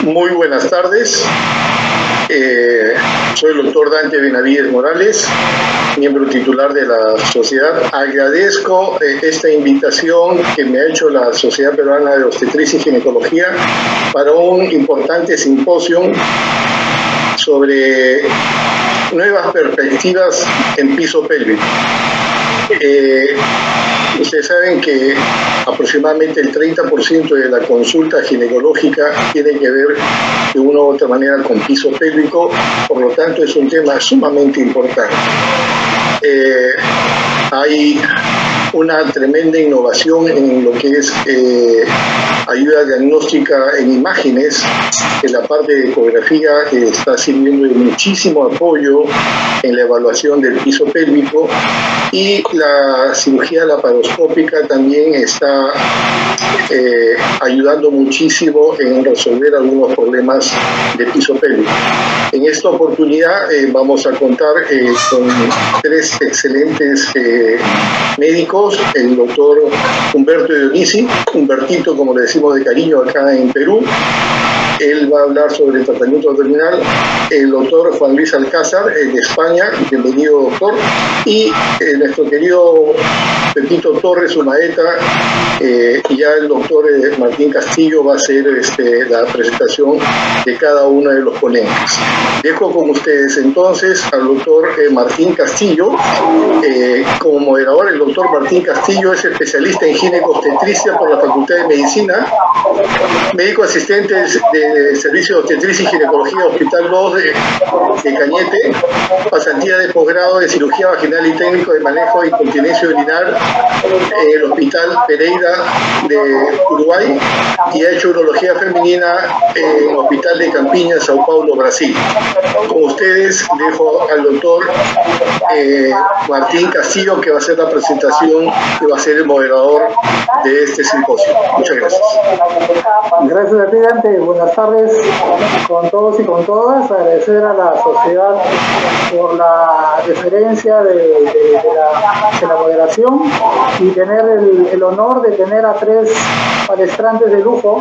Muy buenas tardes. Soy el doctor Dante Benavides Morales, miembro titular de la sociedad. Agradezco esta invitación que me ha hecho la Sociedad Peruana de Obstetricia y Ginecología para un importante simposio sobre nuevas perspectivas en piso pélvico. Ustedes saben que aproximadamente el 30% de la consulta ginecológica tiene que ver de una u otra manera con piso pélvico, por lo tanto es un tema sumamente importante. Hay una tremenda innovación en lo que es ayuda diagnóstica en imágenes, en la parte de ecografía está sirviendo de muchísimo apoyo en la evaluación del piso pélvico, y la cirugía laparoscópica también está ayudando muchísimo en resolver algunos problemas de piso pélvico. En esta oportunidad vamos a contar con tres excelentes médicos: el doctor Humberto Dionisi, Humbertito como le decimos de cariño acá en Perú. Él va a hablar sobre tratamiento abdominal. El doctor Juan Luis Alcázar, de España, bienvenido doctor. Y nuestro querido Pepito Torres Umaeta, y ya el doctor Martín Castillo va a hacer la presentación de cada uno de los ponentes. Dejo con ustedes entonces al doctor Martín Castillo. Como moderador, el doctor Martín Castillo es especialista en ginecobstetricia por la Facultad de Medicina, médico asistente de Servicio de Obstetricia y Ginecología Hospital 2 de Cañete, pasantía de posgrado de cirugía vaginal y técnico de manejo de incontinencia urinar en el Hospital Pereira de Uruguay, y ha hecho urología femenina en el Hospital de Campiña, Sao Paulo, Brasil. Con ustedes dejo al doctor Martín Castillo, que va a hacer la presentación y va a ser el moderador de este simposio. Muchas gracias. Gracias a ti, Dante. Buenas tardes con todos y con todas. Agradecer a la sociedad por la deferencia de la moderación y tener el honor de tener a tres palestrantes de lujo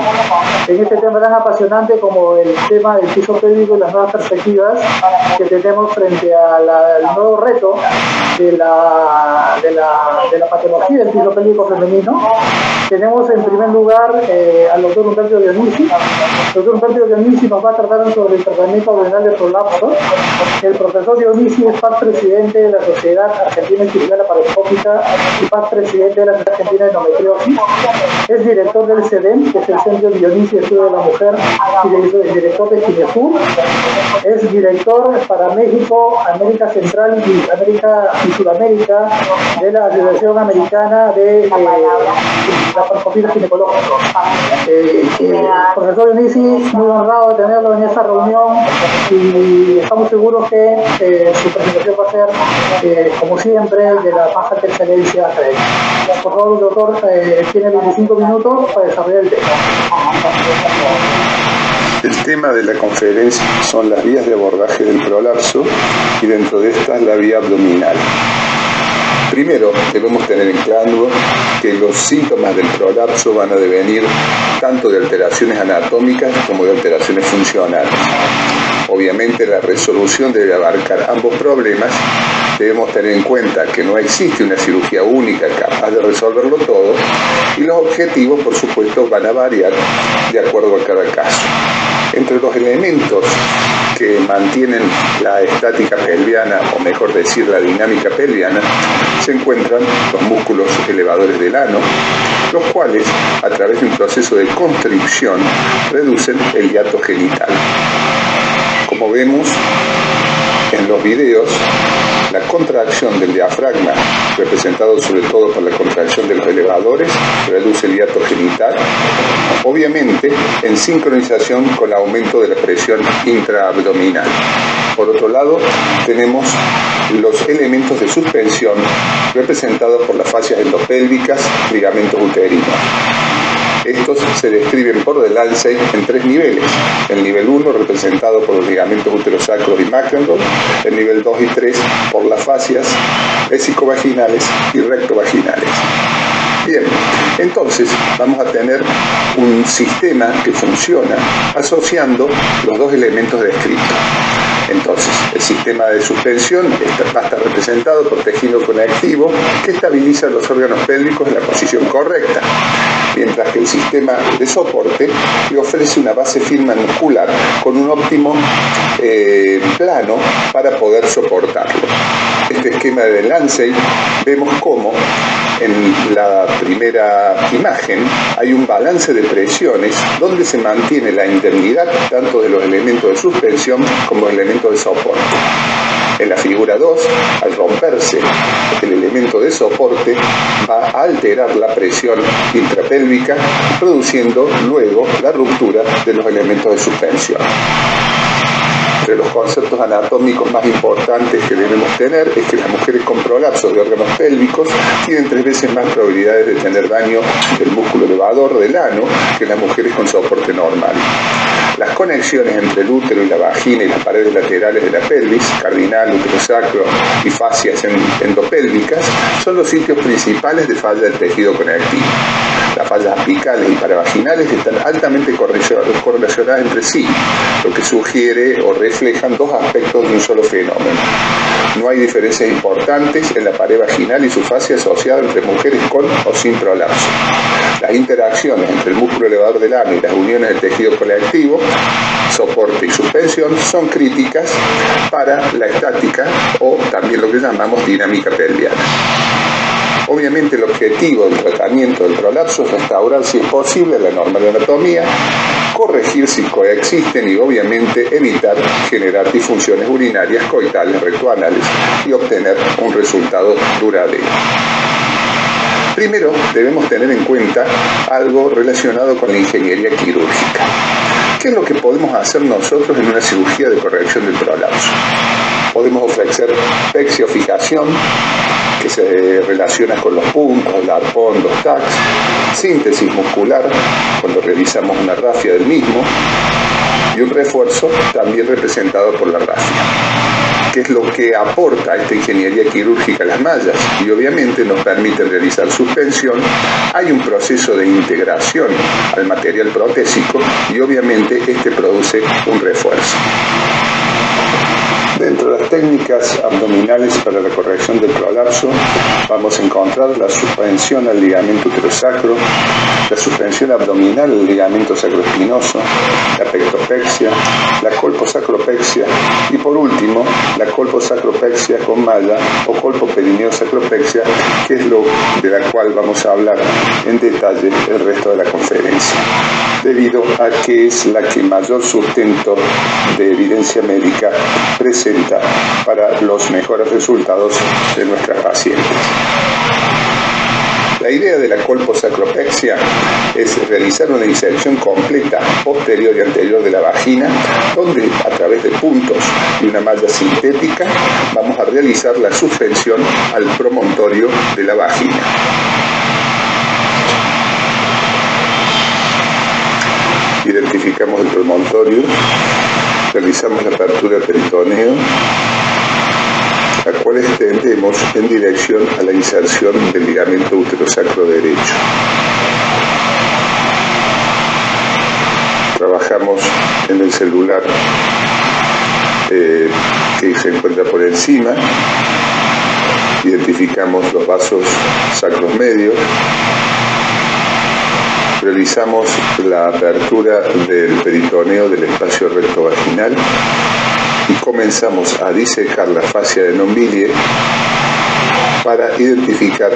en este tema tan apasionante como el tema del piso pélvico y las nuevas perspectivas que tenemos frente al nuevo reto de la patología del piso pélvico femenino. Tenemos en primer lugar al doctor Humberto Dionisi. El doctor Humberto Dionisi nos va a tratar sobre el tratamiento abdominal de prolapso. El profesor Dionisi es PAC presidente de la Sociedad Argentina de Cirugía Laparoscópica y PAC presidente de la Sociedad Argentina de Endometriosis. Es director del CEDEM, que es el Centro Dionisi de Estudio de la Mujer, y director de Ginefur. Es director para México, América Central y Sudamérica de la Asociación Americana de Laparoscopía Ginecológica. Profesor Dionisi, muy honrado de tenerlo en esta reunión, y estamos seguros que su presentación va a ser, como siempre, de la más alta excelencia académica. Por favor, doctor, tiene 25 minutos para desarrollar el tema. El tema de la conferencia son las vías de abordaje del prolapso, y dentro de estas la vía abdominal. Primero, debemos tener en claro que los síntomas del prolapso van a devenir tanto de alteraciones anatómicas como de alteraciones funcionales. Obviamente, la resolución debe abarcar ambos problemas. Debemos tener en cuenta que no existe una cirugía única capaz de resolverlo todo, y los objetivos, por supuesto, van a variar de acuerdo a cada caso. Entre los elementos que mantienen la estática pelviana, o mejor decir, la dinámica pelviana, se encuentran los músculos elevadores del ano, los cuales, a través de un proceso de constricción, reducen el hiato genital. Como vemos en los videos, la contracción del diafragma, representado sobre todo por la contracción de los elevadores, reduce el hiato genital, obviamente en sincronización con el aumento de la presión intraabdominal. Por otro lado, tenemos los elementos de suspensión representados por las fascias endopélvicas, ligamentos uterinos. Estos se describen por Delancey en tres niveles. El nivel 1, representado por los ligamentos uterosacros y McEnroe. El nivel 2 y 3 por las fascias esicovaginales y rectovaginales. Bien, entonces vamos a tener un sistema que funciona asociando los dos elementos descritos. Entonces, el sistema de suspensión va a estar representado por tejido conectivo que estabiliza los órganos pélvicos en la posición correcta, mientras que el sistema de soporte le ofrece una base firme muscular con un óptimo plano para poder soportarlo. Este esquema de Lancey vemos cómo en la primera imagen hay un balance de presiones donde se mantiene la indemnidad tanto de los elementos de suspensión como de elementos de soporte. En la figura 2, al romperse el elemento de soporte, va a alterar la presión intrapélvica, produciendo luego la ruptura de los elementos de suspensión. Entre los conceptos anatómicos más importantes que debemos tener es que las mujeres con prolapsos de órganos pélvicos tienen 3 veces más probabilidades de tener daño del músculo elevador del ano que las mujeres con soporte normal. Las conexiones entre el útero y la vagina y las paredes laterales de la pelvis, cardinal, útero sacro y fascias endopélvicas, son los sitios principales de falla del tejido conectivo. Las fallas apicales y paravaginales están altamente correlacionadas entre sí, lo que sugiere o reflejan dos aspectos de un solo fenómeno. No hay diferencias importantes en la pared vaginal y su fascia asociada entre mujeres con o sin prolapso. Las interacciones entre el músculo elevador del ano y las uniones del tejido conectivo, soporte y suspensión, son críticas para la estática o también lo que llamamos dinámica pelviana. Obviamente el objetivo del tratamiento del prolapso es restaurar, si es posible, la normal anatomía, corregir si coexisten y obviamente evitar generar disfunciones urinarias, coitales, rectoanales y obtener un resultado duradero. Primero, debemos tener en cuenta algo relacionado con la ingeniería quirúrgica. ¿Qué es lo que podemos hacer nosotros en una cirugía de corrección del prolapso? Podemos ofrecer pexia o fijación, que se relaciona con los puntos, el arpón, los tacs, síntesis muscular, cuando realizamos una rafia del mismo, y un refuerzo también representado por la rafia. ¿Qué es lo que aporta esta ingeniería quirúrgica a las mallas? Y obviamente nos permite realizar suspensión. Hay un proceso de integración al material protésico y obviamente este produce un refuerzo. Dentro de las técnicas abdominales para la corrección del prolapso vamos a encontrar la suspensión al ligamento uterosacro, la suspensión abdominal al ligamento sacroespinoso, la pectopexia, la colposacropexia y por último la colposacropexia con malla o colpoperineosacropexia, que es lo de la cual vamos a hablar en detalle el resto de la conferencia, debido a que es la que mayor sustento de evidencia médica presenta para los mejores resultados de nuestras pacientes. La idea de la colposacropexia es realizar una disección completa posterior y anterior de la vagina, donde a través de puntos y una malla sintética vamos a realizar la suspensión al promontorio de la vagina. Identificamos el promontorio, realizamos la apertura del peritoneo, la cual extendemos en dirección a la inserción del ligamento uterosacro derecho. Trabajamos en el celular que se encuentra por encima, identificamos los vasos sacros medios, realizamos la apertura del peritoneo del espacio rectovaginal y comenzamos a disecar la fascia de Nombilie para identificar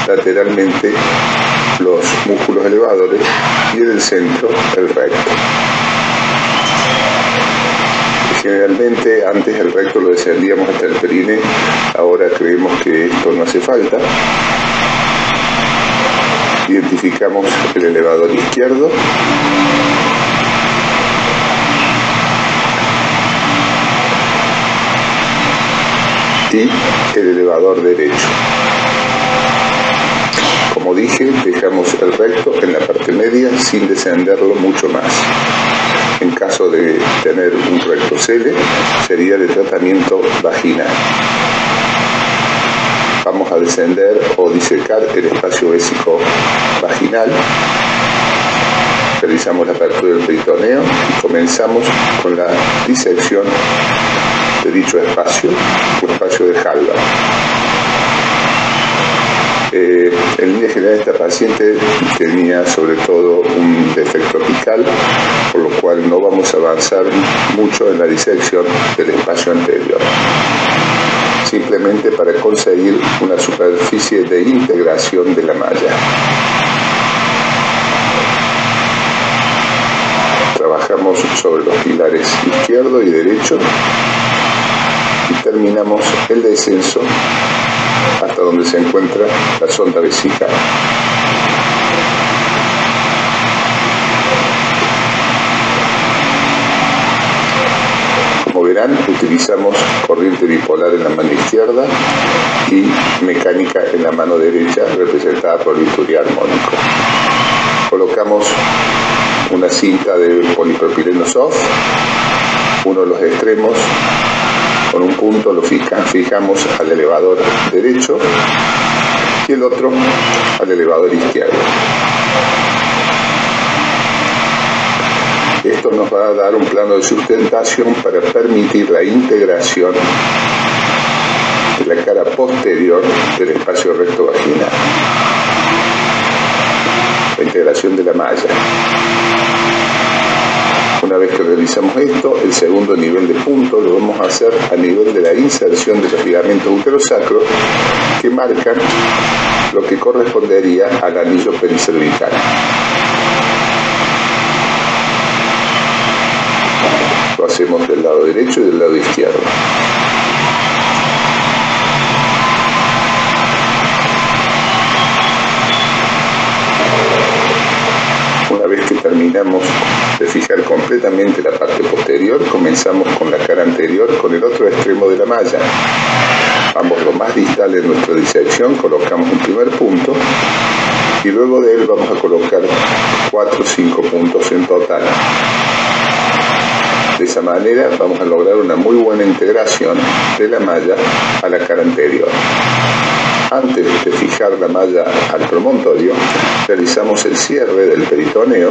lateralmente los músculos elevadores y en el centro el recto. Generalmente antes el recto lo descendíamos hasta el perineo, ahora creemos que esto no hace falta. Identificamos el elevador izquierdo, y el elevador derecho. Como dije, dejamos el recto en la parte media sin descenderlo mucho más. En caso de tener un rectocele, sería de tratamiento vaginal. vamos a descender o disecar el espacio vésico vaginal. Realizamos la apertura del peritoneo y comenzamos con la disección de dicho espacio, o espacio de Halbach. En línea general, esta paciente tenía sobre todo un defecto apical, por lo cual no vamos a avanzar mucho en la disección del espacio anterior, simplemente para conseguir una superficie de integración de la malla. Trabajamos sobre los pilares izquierdo y derecho y terminamos el descenso hasta donde se encuentra la sonda vesical. Como verán, utilizamos corriente bipolar en la mano izquierda y mecánica en la mano derecha, representada por el bisturí armónico. Colocamos una cinta de polipropileno soft, uno de los extremos con un punto lo fijamos al elevador derecho y el otro al elevador izquierdo. Esto nos va a dar un plano de sustentación para permitir la integración de la cara posterior del espacio recto vaginal, la integración de la malla. Una vez que realizamos esto, el segundo nivel de punto lo vamos a hacer a nivel de la inserción de los ligamentos uterosacros que marcan lo que correspondería al anillo pericervical. Lo hacemos del lado derecho y del lado izquierdo. Una vez que terminamos de fijar completamente la parte posterior, comenzamos con la cara anterior con el otro extremo de la malla. Vamos lo más distal en nuestra disección, colocamos un primer punto y luego de él vamos a colocar 4 o 5 puntos en total. De esa manera vamos a lograr una muy buena integración de la malla a la cara anterior. Antes de fijar la malla al promontorio, realizamos el cierre del peritoneo,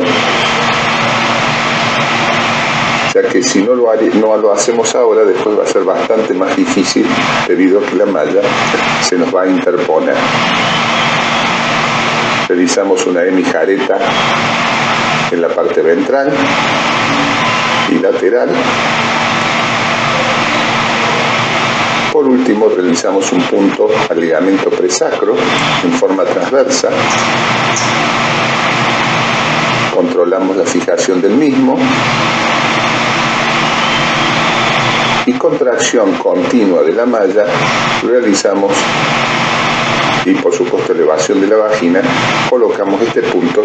ya que si no lo hacemos ahora, después va a ser bastante más difícil debido a que la malla se nos va a interponer. Realizamos una hemijareta en la parte ventral y lateral. Por último, realizamos un punto al ligamento presacro en forma transversa. Controlamos la fijación del mismo y con tracción continua de la malla realizamos, y por supuesto elevación de la vagina, colocamos este punto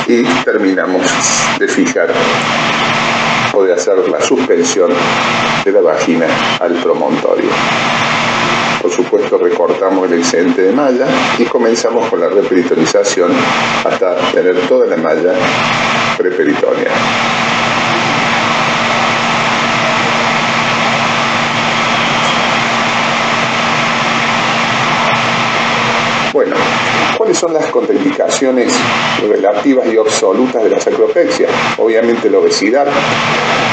y terminamos de fijar o de hacer la suspensión de la vagina al promontorio. Por supuesto, recortamos el excedente de malla y comenzamos con la reperitonización hasta tener toda la malla preperitonea. Bueno, ¿cuáles son las contraindicaciones relativas y absolutas de la sacropexia? Obviamente la obesidad,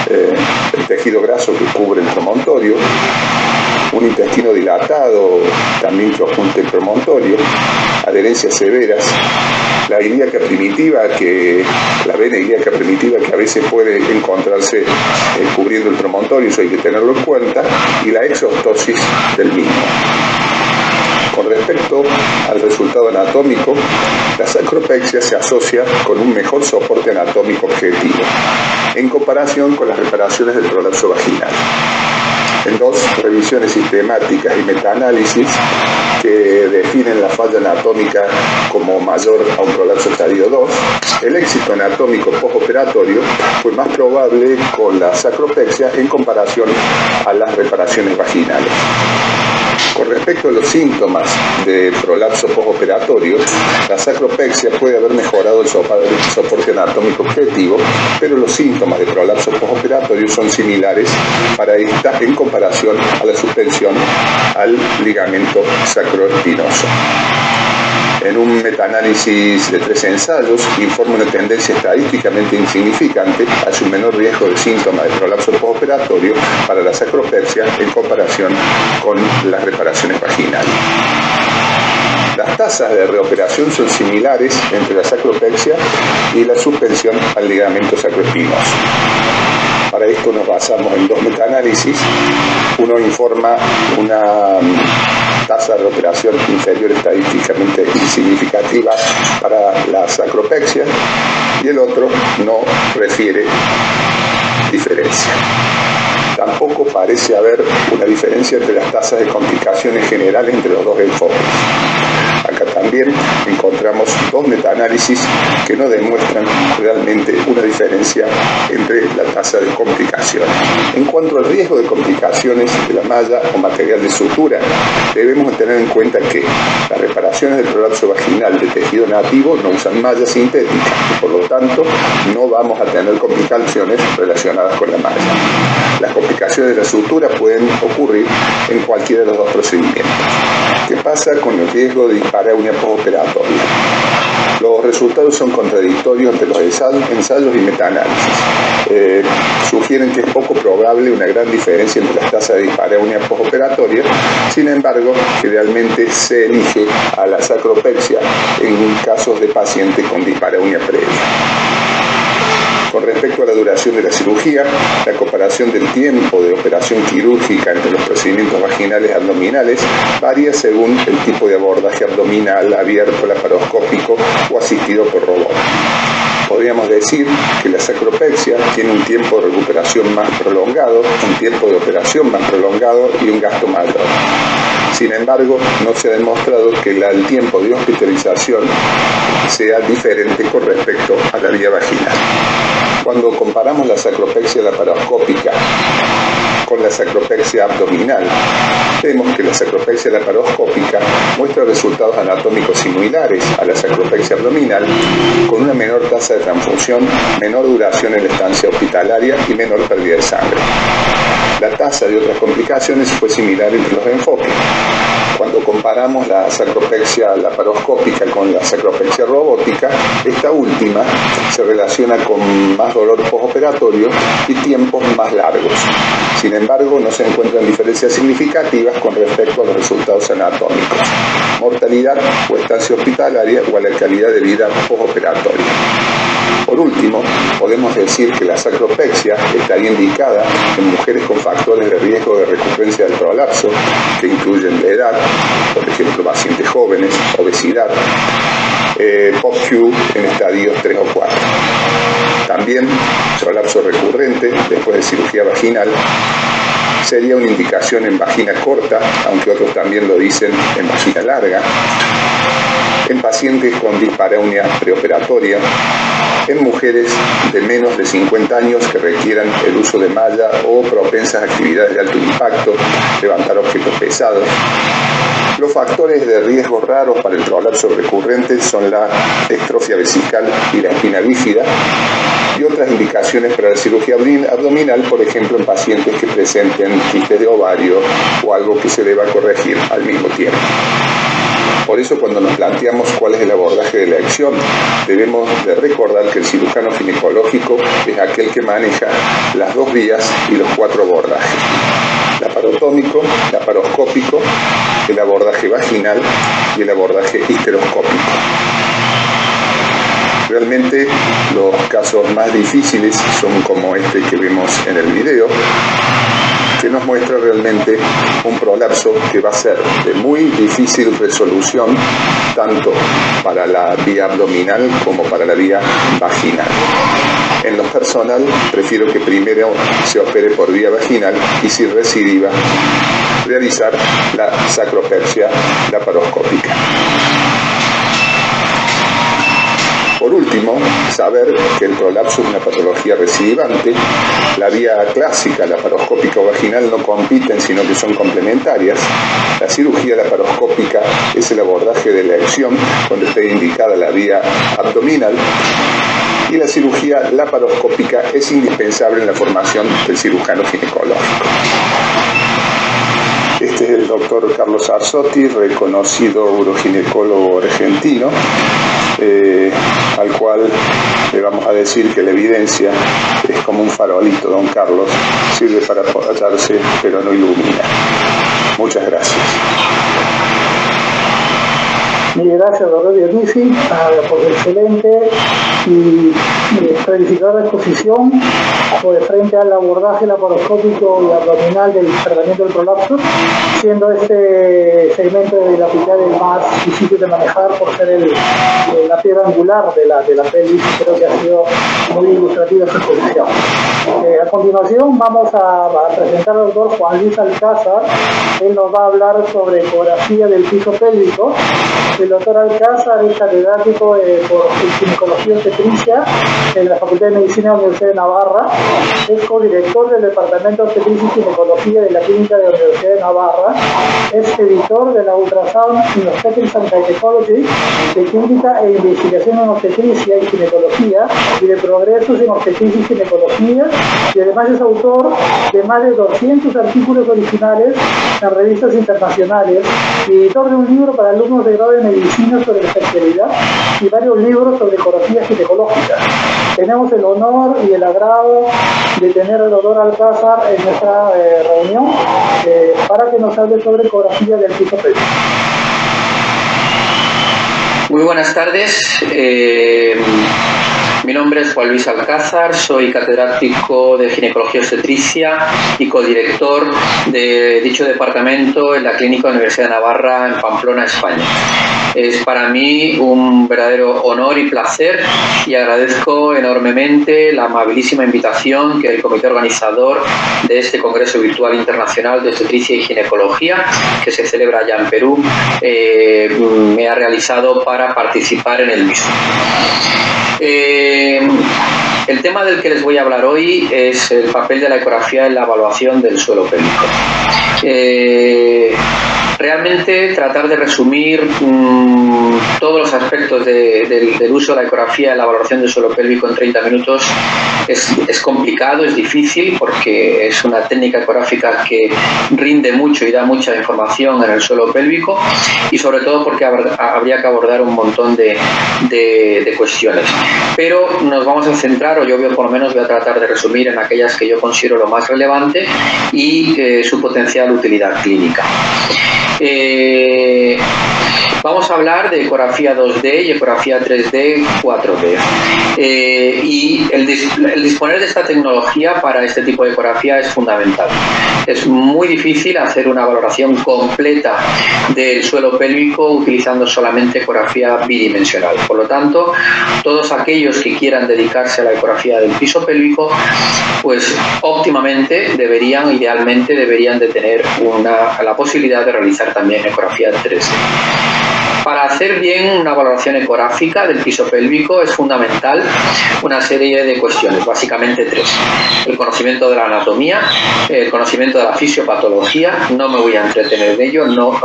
el tejido graso que cubre el promontorio, un intestino dilatado también que oculta el promontorio, adherencias severas, la ilíaca primitiva, la vena ilíaca primitiva que a veces puede encontrarse cubriendo el promontorio, eso hay que tenerlo en cuenta, y la exostosis del mismo. Con respecto al resultado anatómico, la sacropexia se asocia con un mejor soporte anatómico objetivo en comparación con las reparaciones del prolapso vaginal. En 2 revisiones sistemáticas y metaanálisis que definen la falla anatómica como mayor a un prolapso estadio 2, el éxito anatómico postoperatorio fue más probable con la sacropexia en comparación a las reparaciones vaginales. Con respecto a los síntomas de prolapso postoperatorio, la sacropexia puede haber mejorado el soporte anatómico objetivo, pero los síntomas de prolapso postoperatorio son similares para esta en comparación a la suspensión al ligamento sacroespinoso. En un metaanálisis de 3 ensayos, informa una tendencia estadísticamente insignificante hacia un menor riesgo de síntomas de prolapso postoperatorio para la sacropexia en comparación con las reparaciones vaginales. Las tasas de reoperación son similares entre la sacropexia y la suspensión al ligamento sacroespinoso. Para esto nos basamos en 2 metaanálisis. Uno informa una tasa de reoperación inferior estadísticamente insignificativa para la sacropexia y el otro no refiere diferencia. Tampoco parece haber una diferencia entre las tasas de complicaciones generales entre los dos enfoques. Acá también encontramos 2 metaanálisis que no demuestran realmente una diferencia entre la tasa de complicaciones. En cuanto al riesgo de complicaciones de la malla o material de sutura, debemos tener en cuenta que las reparaciones del prolapso vaginal de tejido nativo no usan malla sintética y por lo tanto no vamos a tener complicaciones relacionadas con la malla. Las complicaciones de la sutura pueden ocurrir en cualquiera de los 2 procedimientos. ¿Qué pasa con el riesgo de dispareunia postoperatoria? Los resultados son contradictorios entre los ensayos y metaanálisis. Sugieren que es poco probable una gran diferencia entre las tasas de dispareunia postoperatoria, sin embargo, generalmente se elige a la sacropexia en casos de pacientes con dispareunia previa. Con respecto a la duración de la cirugía, la comparación del tiempo de operación quirúrgica entre los procedimientos vaginales y abdominales varía según el tipo de abordaje abdominal, abierto, laparoscópico o asistido por robot. Podríamos decir que la sacropexia tiene un tiempo de recuperación más prolongado, un tiempo de operación más prolongado y un gasto mayor. Sin embargo, no se ha demostrado que el tiempo de hospitalización sea diferente con respecto a la vía vaginal. Cuando comparamos la sacropexia laparoscópica con la sacropexia abdominal, vemos que la sacropexia laparoscópica muestra resultados anatómicos similares a la sacropexia abdominal, con una menor tasa de transfusión, menor duración en la estancia hospitalaria y menor pérdida de sangre. La tasa de otras complicaciones fue similar entre los enfoques. Cuando comparamos la sacropexia laparoscópica con la sacropexia robótica, esta última se relaciona con más dolor postoperatorio y tiempos más largos. Sin embargo, no se encuentran diferencias significativas con respecto a los resultados anatómicos, mortalidad o estancia hospitalaria o a la calidad de vida postoperatoria. Por último, podemos decir que la sacropexia estaría indicada en mujeres con factores de riesgo de recurrencia del prolapso, que incluyen la edad, por ejemplo, pacientes jóvenes, obesidad, POP-Q en estadios 3 o 4. También, prolapso recurrente después de cirugía vaginal sería una indicación en vagina corta, aunque otros también lo dicen en vagina larga, en pacientes con dispareunia preoperatoria, en mujeres de menos de 50 años que requieran el uso de malla o propensas a actividades de alto impacto, levantar objetos pesados. Los factores de riesgo raros para el prolapso recurrente son la estrofia vesical y la espina bífida, y otras indicaciones para la cirugía abdominal, por ejemplo, en pacientes que presenten quistes de ovario o algo que se deba corregir al mismo tiempo. Por eso, cuando nos planteamos cuál es el abordaje de la elección, debemos de recordar que el cirujano ginecológico es aquel que maneja las 2 vías y los 4 abordajes: laparotómico, laparoscópico, el abordaje vaginal y el abordaje histeroscópico. Realmente los casos más difíciles son como este que vemos en el video, que nos muestra realmente un prolapso que va a ser de muy difícil resolución, tanto para la vía abdominal como para la vía vaginal. En lo personal, prefiero que primero se opere por vía vaginal y, si recidiva, realizar la sacropexia laparoscópica. Por último, saber que el prolapso es una patología recidivante. La vía clásica, laparoscópica o vaginal, no compiten, sino que son complementarias. La cirugía laparoscópica es el abordaje de la erección cuando esté indicada la vía abdominal, y la cirugía laparoscópica es indispensable en la formación del cirujano ginecológico. Este es el doctor Carlos Arzotti, reconocido uroginecólogo argentino, al cual le vamos a decir que la evidencia es como un farolito, don Carlos, sirve para apoyarse pero no ilumina. Muchas gracias. Gracias, doctor Dionisi, por su excelente y clarificadora exposición frente al abordaje laparoscópico y abdominal del tratamiento del prolapso, siendo este segmento de la picada el más difícil de manejar por ser la piedra angular de la pelvis. Creo que ha sido muy ilustrativa su exposición. A continuación vamos a presentar al doctor Juan Luis Alcázar. Él nos va a hablar sobre ecografía del piso pélvico. El doctor Alcázar es catedrático por ginecología obstetricia en la Facultad de Medicina de la Universidad de Navarra. Es codirector del Departamento de Obstetricia y Ginecología de la Clínica de la Universidad de Navarra. Es editor de la Ultrasound in Obstetrics and Gynecology, de Clínica e Investigación en Obstetricia y Ginecología y de Progresos en Obstetricia y Ginecología, y además es autor de más de 200 artículos originales en revistas internacionales y editor de un libro para alumnos de grado de medicina sobre la especialidad y varios libros sobre ecografía ginecológica. Tenemos el honor y el agrado de tener al doctor Alcázar en nuestra reunión para que nos hable sobre ecografía del piso pélvico. Muy buenas tardes. Mi nombre es Juan Luis Alcázar, soy catedrático de Ginecología Obstetricia y codirector de dicho departamento en la Clínica de la Universidad de Navarra en Pamplona, España. Es para mí un verdadero honor y placer y agradezco enormemente la amabilísima invitación que el comité organizador de este Congreso Virtual Internacional de Obstetricia y Ginecología, que se celebra allá en Perú, me ha realizado para participar en el mismo. El tema del que les voy a hablar hoy es el papel de la ecografía en la evaluación del suelo pélvico. Realmente tratar de resumir todos los aspectos del uso de la ecografía en la valoración del suelo pélvico en 30 minutos es complicado, es difícil, porque es una técnica ecográfica que rinde mucho y da mucha información en el suelo pélvico, y sobre todo porque habría que abordar un montón de cuestiones. Pero nos vamos a centrar, o yo por lo menos voy a tratar de resumir en aquellas que yo considero lo más relevante y su potencial utilidad clínica. Vamos a hablar de ecografía 2D y ecografía 3D, 4D. Y el disponer de esta tecnología para este tipo de ecografía es fundamental. Es muy difícil hacer una valoración completa del suelo pélvico utilizando solamente ecografía bidimensional. Por lo tanto, todos aquellos que quieran dedicarse a la ecografía del piso pélvico, pues óptimamente idealmente deberían de tener la posibilidad de realizar también ecografía 3D. Para hacer bien una valoración ecográfica del piso pélvico es fundamental una serie de cuestiones, básicamente tres. El conocimiento de la anatomía, el conocimiento de la fisiopatología, no me voy a entretener en ello, no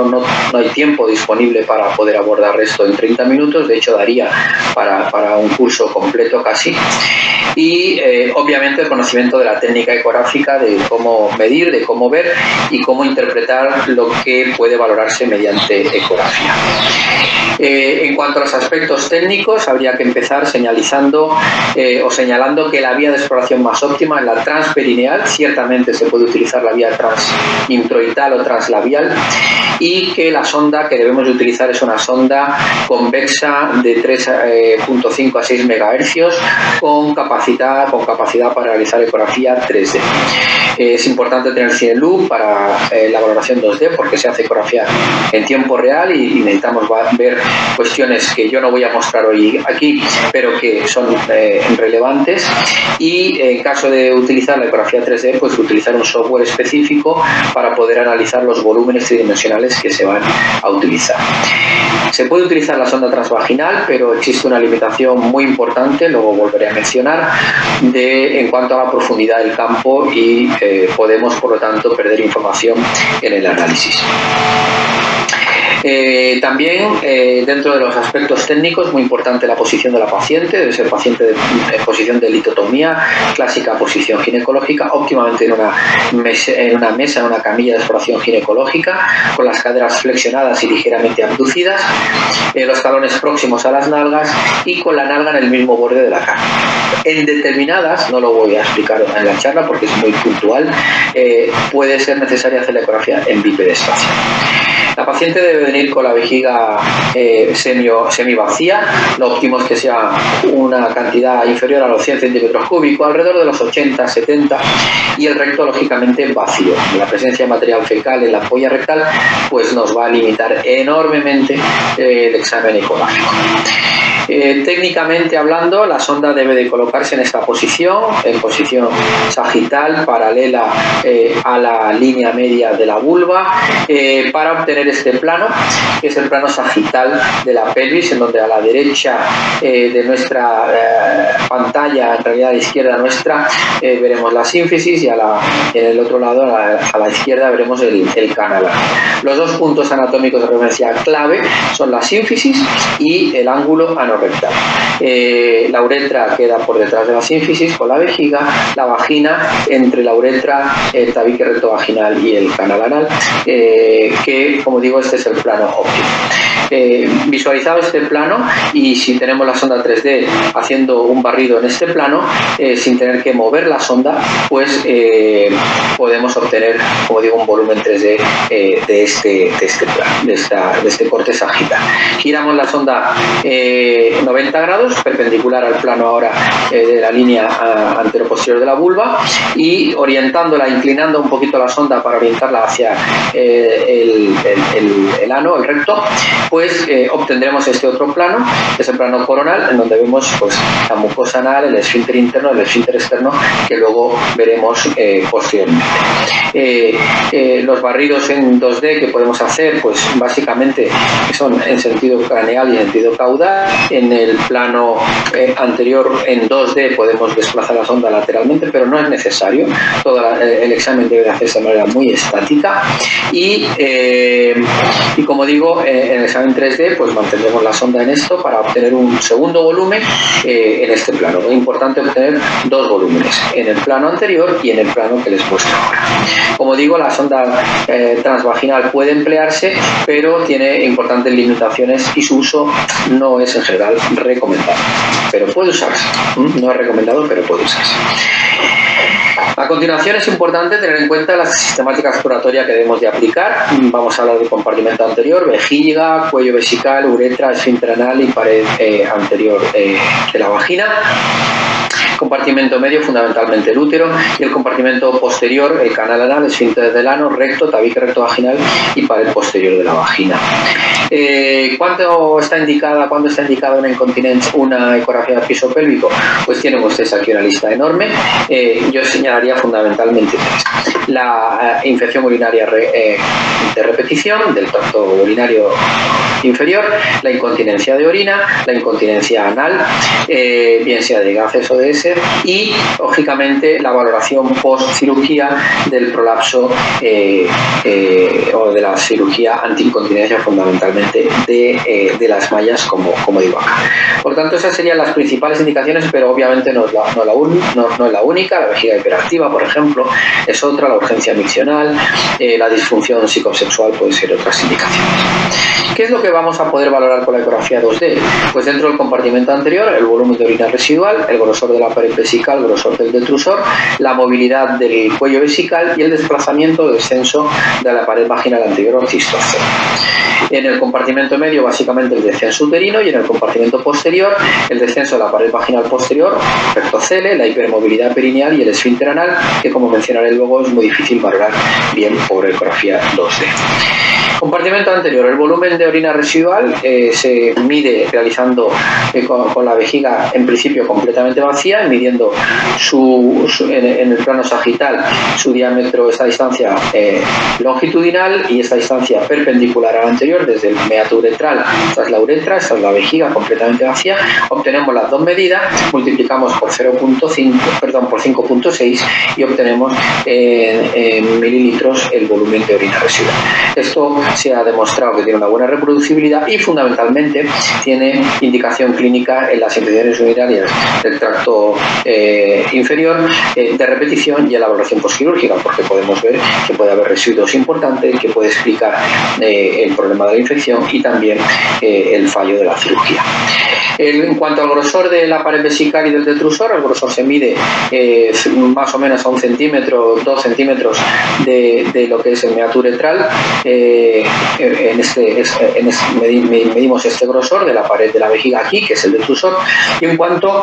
hay tiempo disponible para poder abordar esto en 30 minutos, de hecho daría para un curso completo casi. Y obviamente el conocimiento de la técnica ecográfica, de cómo medir, de cómo ver y cómo interpretar lo que puede valorarse mediante ecografía. En cuanto a los aspectos técnicos, habría que empezar señalando que la vía de exploración más óptima es la transperineal. Ciertamente se puede utilizar la vía transintroital o translabial, y que la sonda que debemos de utilizar es una sonda convexa de 3.5 a 6 MHz con capacidad para realizar ecografía 3D. Es importante tener CineLoop para la valoración 2D, porque se hace ecografía en tiempo real y necesitamos ver cuestiones que yo no voy a mostrar hoy aquí, pero que son relevantes. Y en caso de utilizar la ecografía 3D, pues utilizar un software específico para poder analizar los volúmenes tridimensionales anales que se van a utilizar. Se puede utilizar la sonda transvaginal, pero existe una limitación muy importante, luego volveré a mencionar, en cuanto a la profundidad del campo y podemos, por lo tanto, perder información en el análisis. También dentro de los aspectos técnicos, muy importante la posición de la paciente, debe ser paciente en posición de litotomía, clásica posición ginecológica, óptimamente en una mesa, en una camilla de exploración ginecológica, con las caderas flexionadas y ligeramente abducidas, los talones próximos a las nalgas y con la nalga en el mismo borde de la carne. En determinadas, no lo voy a explicar en la charla porque es muy puntual, puede ser necesaria hacer la ecografía en bipedestación. La paciente debe venir con la vejiga semivacía, lo óptimo es que sea una cantidad inferior a los 100 centímetros cúbicos, alrededor de los 80, 70, y el recto lógicamente vacío. La presencia de material fecal en la ampolla rectal pues nos va a limitar enormemente el examen ecográfico. Técnicamente hablando, la sonda debe de colocarse en esta posición, en posición sagital, paralela a la línea media de la vulva, para obtener este plano, que es el plano sagital de la pelvis, en donde a la derecha de nuestra pantalla, en realidad a la izquierda nuestra, veremos la sínfisis y en el otro lado, a la izquierda, veremos el canal. Los dos puntos anatómicos de referencia clave son la sínfisis y el ángulo anorrectal. La uretra queda por detrás de la sínfisis con la vejiga, la vagina entre la uretra, el tabique rectovaginal y el canal anal, que, como digo, este es el plano óptimo. Visualizado este plano, y si tenemos la sonda 3D haciendo un barrido en este plano, sin tener que mover la sonda, pues podemos obtener, como digo, un volumen 3D de este corte sagital. Giramos la sonda 90 grados, perpendicular al plano ahora de la línea anteroposterior de la vulva, y orientándola, inclinando un poquito la sonda para orientarla hacia el ano, el recto, pues obtendremos este otro plano, es el plano coronal, en donde vemos pues la mucosa anal, el esfínter interno, el esfínter externo, que luego veremos posteriormente. Los barridos en 2D que podemos hacer, pues básicamente son en sentido craneal y en sentido caudal. En el plano anterior, en 2D, podemos desplazar la sonda lateralmente, pero no es necesario. Todo el examen debe hacerse de manera muy estática. Y como digo, en el examen 3D, pues mantendremos la sonda en esto para obtener un segundo volumen en este plano. Es importante obtener dos volúmenes, en el plano anterior y en el plano que les muestro ahora. Como digo, la sonda transvaginal puede emplearse, pero tiene importantes limitaciones y su uso no es en general recomendado, pero puede usarse. No es recomendado, pero puede usarse. A continuación, es importante tener en cuenta la sistemática exploratoria que debemos de aplicar. Vamos a hablar del compartimento anterior: vejiga, cuello vesical, uretra, esfínter anal y pared anterior de la vagina. Compartimento medio, fundamentalmente el útero, y el compartimento posterior, el canal anal, esfínter del ano, recto, tabique rectovaginal y pared posterior de la vagina. ¿Cuándo está indicada una incontinencia, una ecografía de piso pélvico? Pues tienen ustedes aquí una lista enorme. Yo señalaría fundamentalmente la infección urinaria de repetición del tracto urinario inferior, la incontinencia de orina, la incontinencia anal, bien sea de gases o de S, y lógicamente la valoración post cirugía del prolapso o de la cirugía antiincontinencia, fundamentalmente de las mallas, como digo acá. Por tanto, esas serían las principales indicaciones, pero obviamente no es la única. La vejiga hiperactiva, por ejemplo, es otra, la urgencia miccional, la disfunción psicosexual puede ser otras indicaciones. ¿Qué es lo que vamos a poder valorar con la ecografía 2D? Pues dentro del compartimento anterior, el volumen de orina residual, el grosor de la pared vesical, el grosor del detrusor, la movilidad del cuello vesical y el desplazamiento o descenso de la pared vaginal anterior o cistocele. En el compartimento medio, básicamente el descenso uterino, y en el compartimento posterior, el descenso de la pared vaginal posterior, rectocele, la hipermovilidad perineal y el esfínter anal, que, como mencionaré luego, es muy difícil valorar bien por ecografía 2D. Compartimento anterior, el volumen de orina residual se mide realizando con la vejiga en principio completamente vacía, midiendo en el plano sagital su diámetro, esta distancia longitudinal y esta distancia perpendicular a la anterior, desde el meato uretral, esta es la uretra, esta es la vejiga completamente vacía. Obtenemos las dos medidas, multiplicamos por 5.6 y obtenemos en mililitros el volumen de orina residual. Esto se ha demostrado que tiene una buena reproducibilidad y fundamentalmente tiene indicación clínica en las infecciones urinarias del tracto inferior de repetición y en la valoración postquirúrgica, porque podemos ver que puede haber residuos importantes, que puede explicar el problema de la infección y también el fallo de la cirugía. En cuanto al grosor de la pared vesical y del detrusor, el grosor se mide más o menos a 1 centímetro, 2 centímetros de lo que es el meato uretral. Medimos este grosor de la pared de la vejiga aquí, que es el detrusor, y en cuanto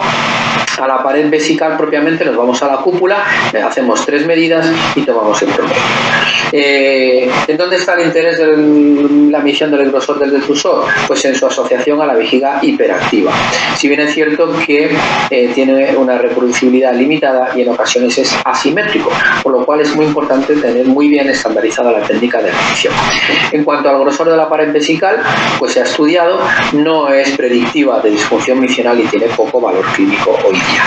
a la pared vesical propiamente nos vamos a la cúpula, hacemos 3 medidas y tomamos el promedio. ¿En dónde está el interés de la medición del grosor del detrusor? Pues en su asociación a la vejiga hiperactiva. Si bien es cierto que tiene una reproducibilidad limitada y en ocasiones es asimétrico, por lo cual es muy importante tener muy bien estandarizada la técnica de medición. En cuanto al grosor de la pared vesical, pues se ha estudiado, no es predictiva de disfunción miccional y tiene poco valor clínico hoy día.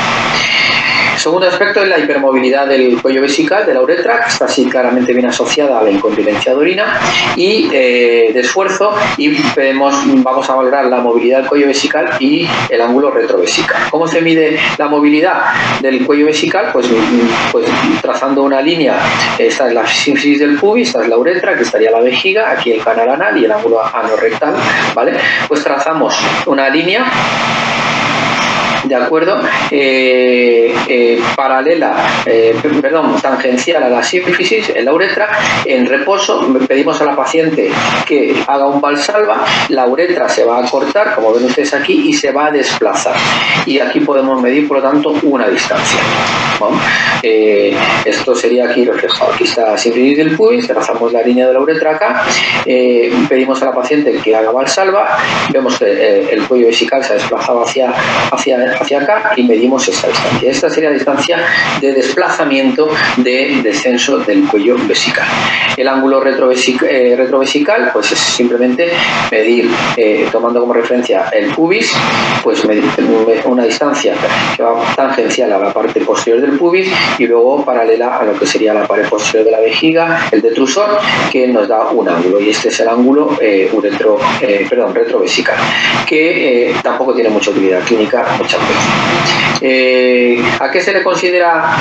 Segundo aspecto es la hipermovilidad del cuello vesical, de la uretra, que está así claramente bien asociada a la incontinencia de orina y de esfuerzo, y vamos a valorar la movilidad del cuello vesical y el ángulo retrovesical. ¿Cómo se mide la movilidad del cuello vesical? Pues trazando una línea, esta es la sínfisis del pubis, esta es la uretra, aquí estaría la vejiga, aquí el canal anal y el ángulo anorrectal, ¿vale? Pues trazamos una línea, de acuerdo, tangencial a la sínfisis en la uretra. En reposo pedimos a la paciente que haga un valsalva, la uretra se va a cortar, como ven ustedes aquí, y se va a desplazar, y aquí podemos medir por lo tanto una distancia. ¿Vale? Esto sería aquí reflejado, aquí está la sínfisis del pubis, trazamos la línea de la uretra acá, pedimos a la paciente que haga valsalva, vemos que el cuello vesical se ha desplazado hacia acá y medimos esta distancia. Esta sería la distancia de desplazamiento de descenso del cuello vesical. El ángulo retrovesical pues es simplemente medir, tomando como referencia el pubis, pues medir una distancia que va tangencial a la parte posterior del pubis y luego paralela a lo que sería la pared posterior de la vejiga, el detrusor, que nos da un ángulo, y este es el ángulo retrovesical, que tampoco tiene mucha utilidad clínica muchas veces. ¿A qué se le considera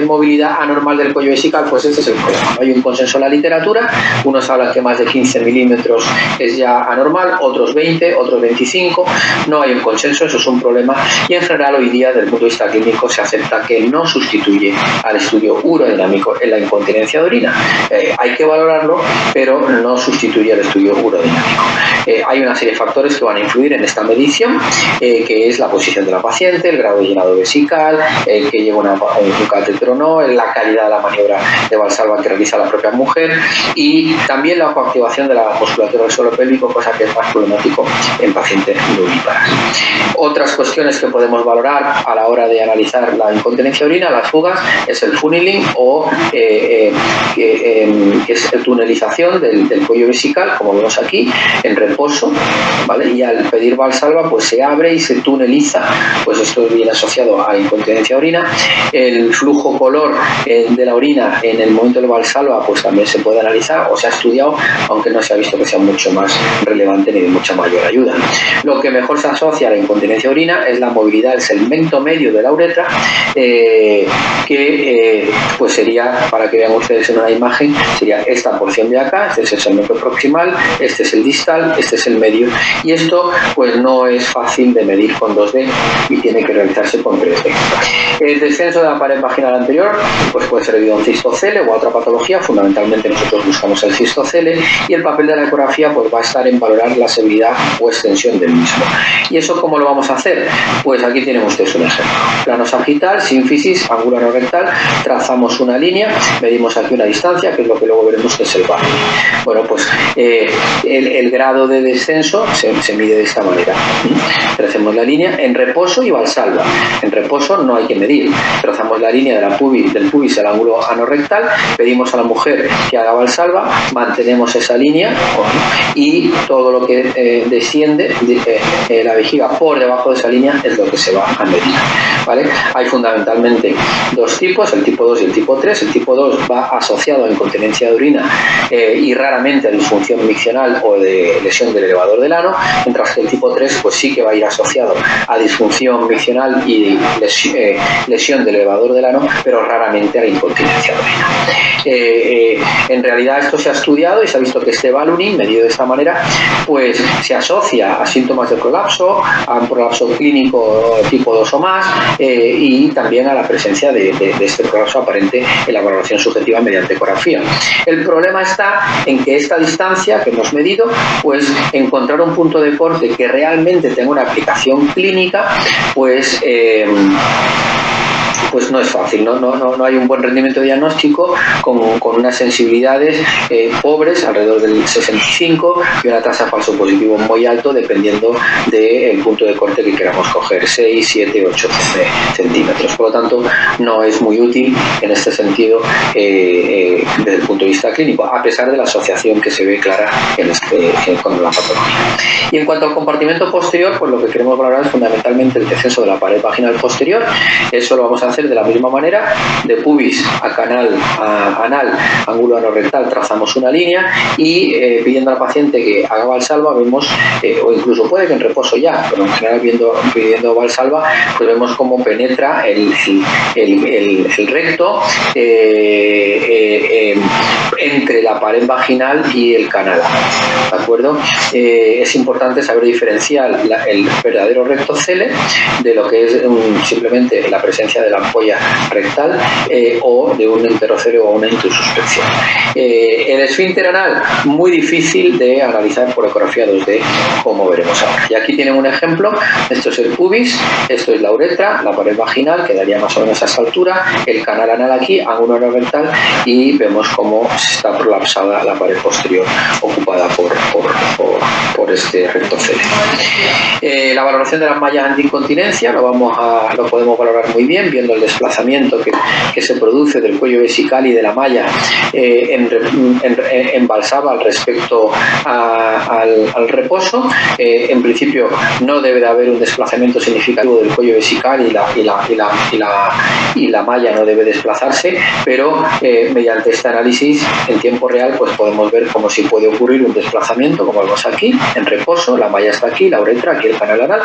movilidad anormal del cuello vesical? Pues este es el problema. No hay un consenso en la literatura, unos hablan que más de 15 milímetros es ya anormal, otros 20, otros 25, no hay un consenso, eso es un problema, y en general hoy día desde el punto de vista clínico se acepta que no sustituye al estudio urodinámico en la incontinencia de orina. Hay que valorarlo, pero no sustituye al estudio urodinámico. Hay una serie de factores que van a influir en esta medición, que es la posición de la paciente, el grado de llenado vesical, que lleva un catéter o no, la calidad de la maniobra de valsalva que realiza la propia mujer, y también la coactivación de la musculatura del suelo pélvico, cosa que es más problemático en pacientes nulíparas. Otras cuestiones que podemos valorar a la hora de analizar la incontinencia de orina, las fugas, es el funneling o que es tunelización del cuello vesical, como vemos aquí, en reposo, ¿vale? Y al pedir valsalva pues se abre y se tuneliza, pues esto viene asociado a incontinencia de orina. El flujo color de la orina en el momento del valsalva pues también se puede analizar o se ha estudiado, aunque no se ha visto que sea mucho más relevante ni de mucha mayor ayuda. Lo que mejor se asocia a la incontinencia de orina es la movilidad del segmento medio de la uretra, pues sería, para que vean ustedes en una imagen, sería esta porción de acá, este es el segmento proximal, este es el distal, este es el medio, y esto pues no es fácil de medir con 2D y tiene que realizarse con 3D. El descenso de la pared vaginal anterior pues puede ser debido a un cistocele o a otra patología, fundamentalmente nosotros buscamos el cistocele, y el papel de la ecografía pues va a estar en valorar la severidad o extensión del mismo. ¿Y eso cómo lo vamos a hacer? Pues aquí tienen ustedes un ejemplo. Plano sagital, sínfisis, ángulo anorectal, trazamos una línea, medimos aquí una distancia, que es lo que luego veremos que es el barrio. Bueno, pues el grado de descenso se mide de esta manera. Tracemos la línea en reposo y valsalva. En reposo no hay que medir. Trazamos la línea del pubis al ángulo anorrectal, pedimos a la mujer que haga valsalva, mantenemos esa línea y todo lo que desciende la vejiga por debajo de esa línea es lo que se va a medir, ¿vale? Hay fundamentalmente dos tipos, el tipo 2 y el tipo 3. El tipo 2 va asociado a incontinencia de orina y raramente a disfunción miccional o de lesión del elevador del ano, mientras que el tipo 3 pues sí que va a ir asociado a disfunción miccional y lesión del elevador del ano, pero raramente a la incontinencia de orina. En realidad esto se ha estudiado y se ha visto que este ballooning, medido de esta manera, pues se asocia a síntomas de prolapso, a un prolapso clínico tipo 2 o más, y también a la presencia de este prolapso aparente en la valoración subjetiva mediante ecografía. El problema está en que esta distancia que hemos medido, pues encontrar un punto de corte que realmente tenga una aplicación clínica, pues no es fácil, no hay un buen rendimiento diagnóstico con unas sensibilidades pobres, alrededor del 65, y una tasa falso positivo muy alto dependiendo del punto de corte que queramos coger, 6, 7, 8 centímetros. Por lo tanto, no es muy útil en este sentido desde el punto de vista clínico, a pesar de la asociación que se ve clara con la patología. Y en cuanto al compartimento posterior, pues lo que queremos valorar es fundamentalmente el descenso de la pared vaginal posterior. Eso lo vamos a hacer de la misma manera, de pubis a canal a anal, ángulo anorrectal, trazamos una línea y pidiendo al paciente que haga valsalva, vemos, o incluso puede que en reposo ya, pero en general pidiendo valsalva, pues vemos cómo penetra el recto entre la pared vaginal y el canal, ¿de acuerdo? Es importante saber diferenciar el verdadero rectocele de lo que es simplemente la presencia de la ampolla rectal o de un enterocele o una intususpensión. El esfínter anal, muy difícil de analizar por ecografía 2D, como veremos ahora. Y aquí tienen un ejemplo. Esto es el pubis, esto es la uretra, la pared vaginal, quedaría más o menos a esa altura, el canal anal aquí, ángulo anorrectal, y vemos cómo está prolapsada la pared posterior ocupada por este rectocele. La valoración de las mallas antiincontinencia lo podemos valorar muy bien viendo el desplazamiento que se produce del cuello vesical y de la malla en valsalva respecto al reposo. En principio no debe de haber un desplazamiento significativo del cuello vesical y la malla no debe desplazarse, pero mediante este análisis en tiempo real pues podemos ver cómo si puede ocurrir un desplazamiento, como vemos aquí, en reposo, la malla está aquí, la uretra, aquí el canal anal.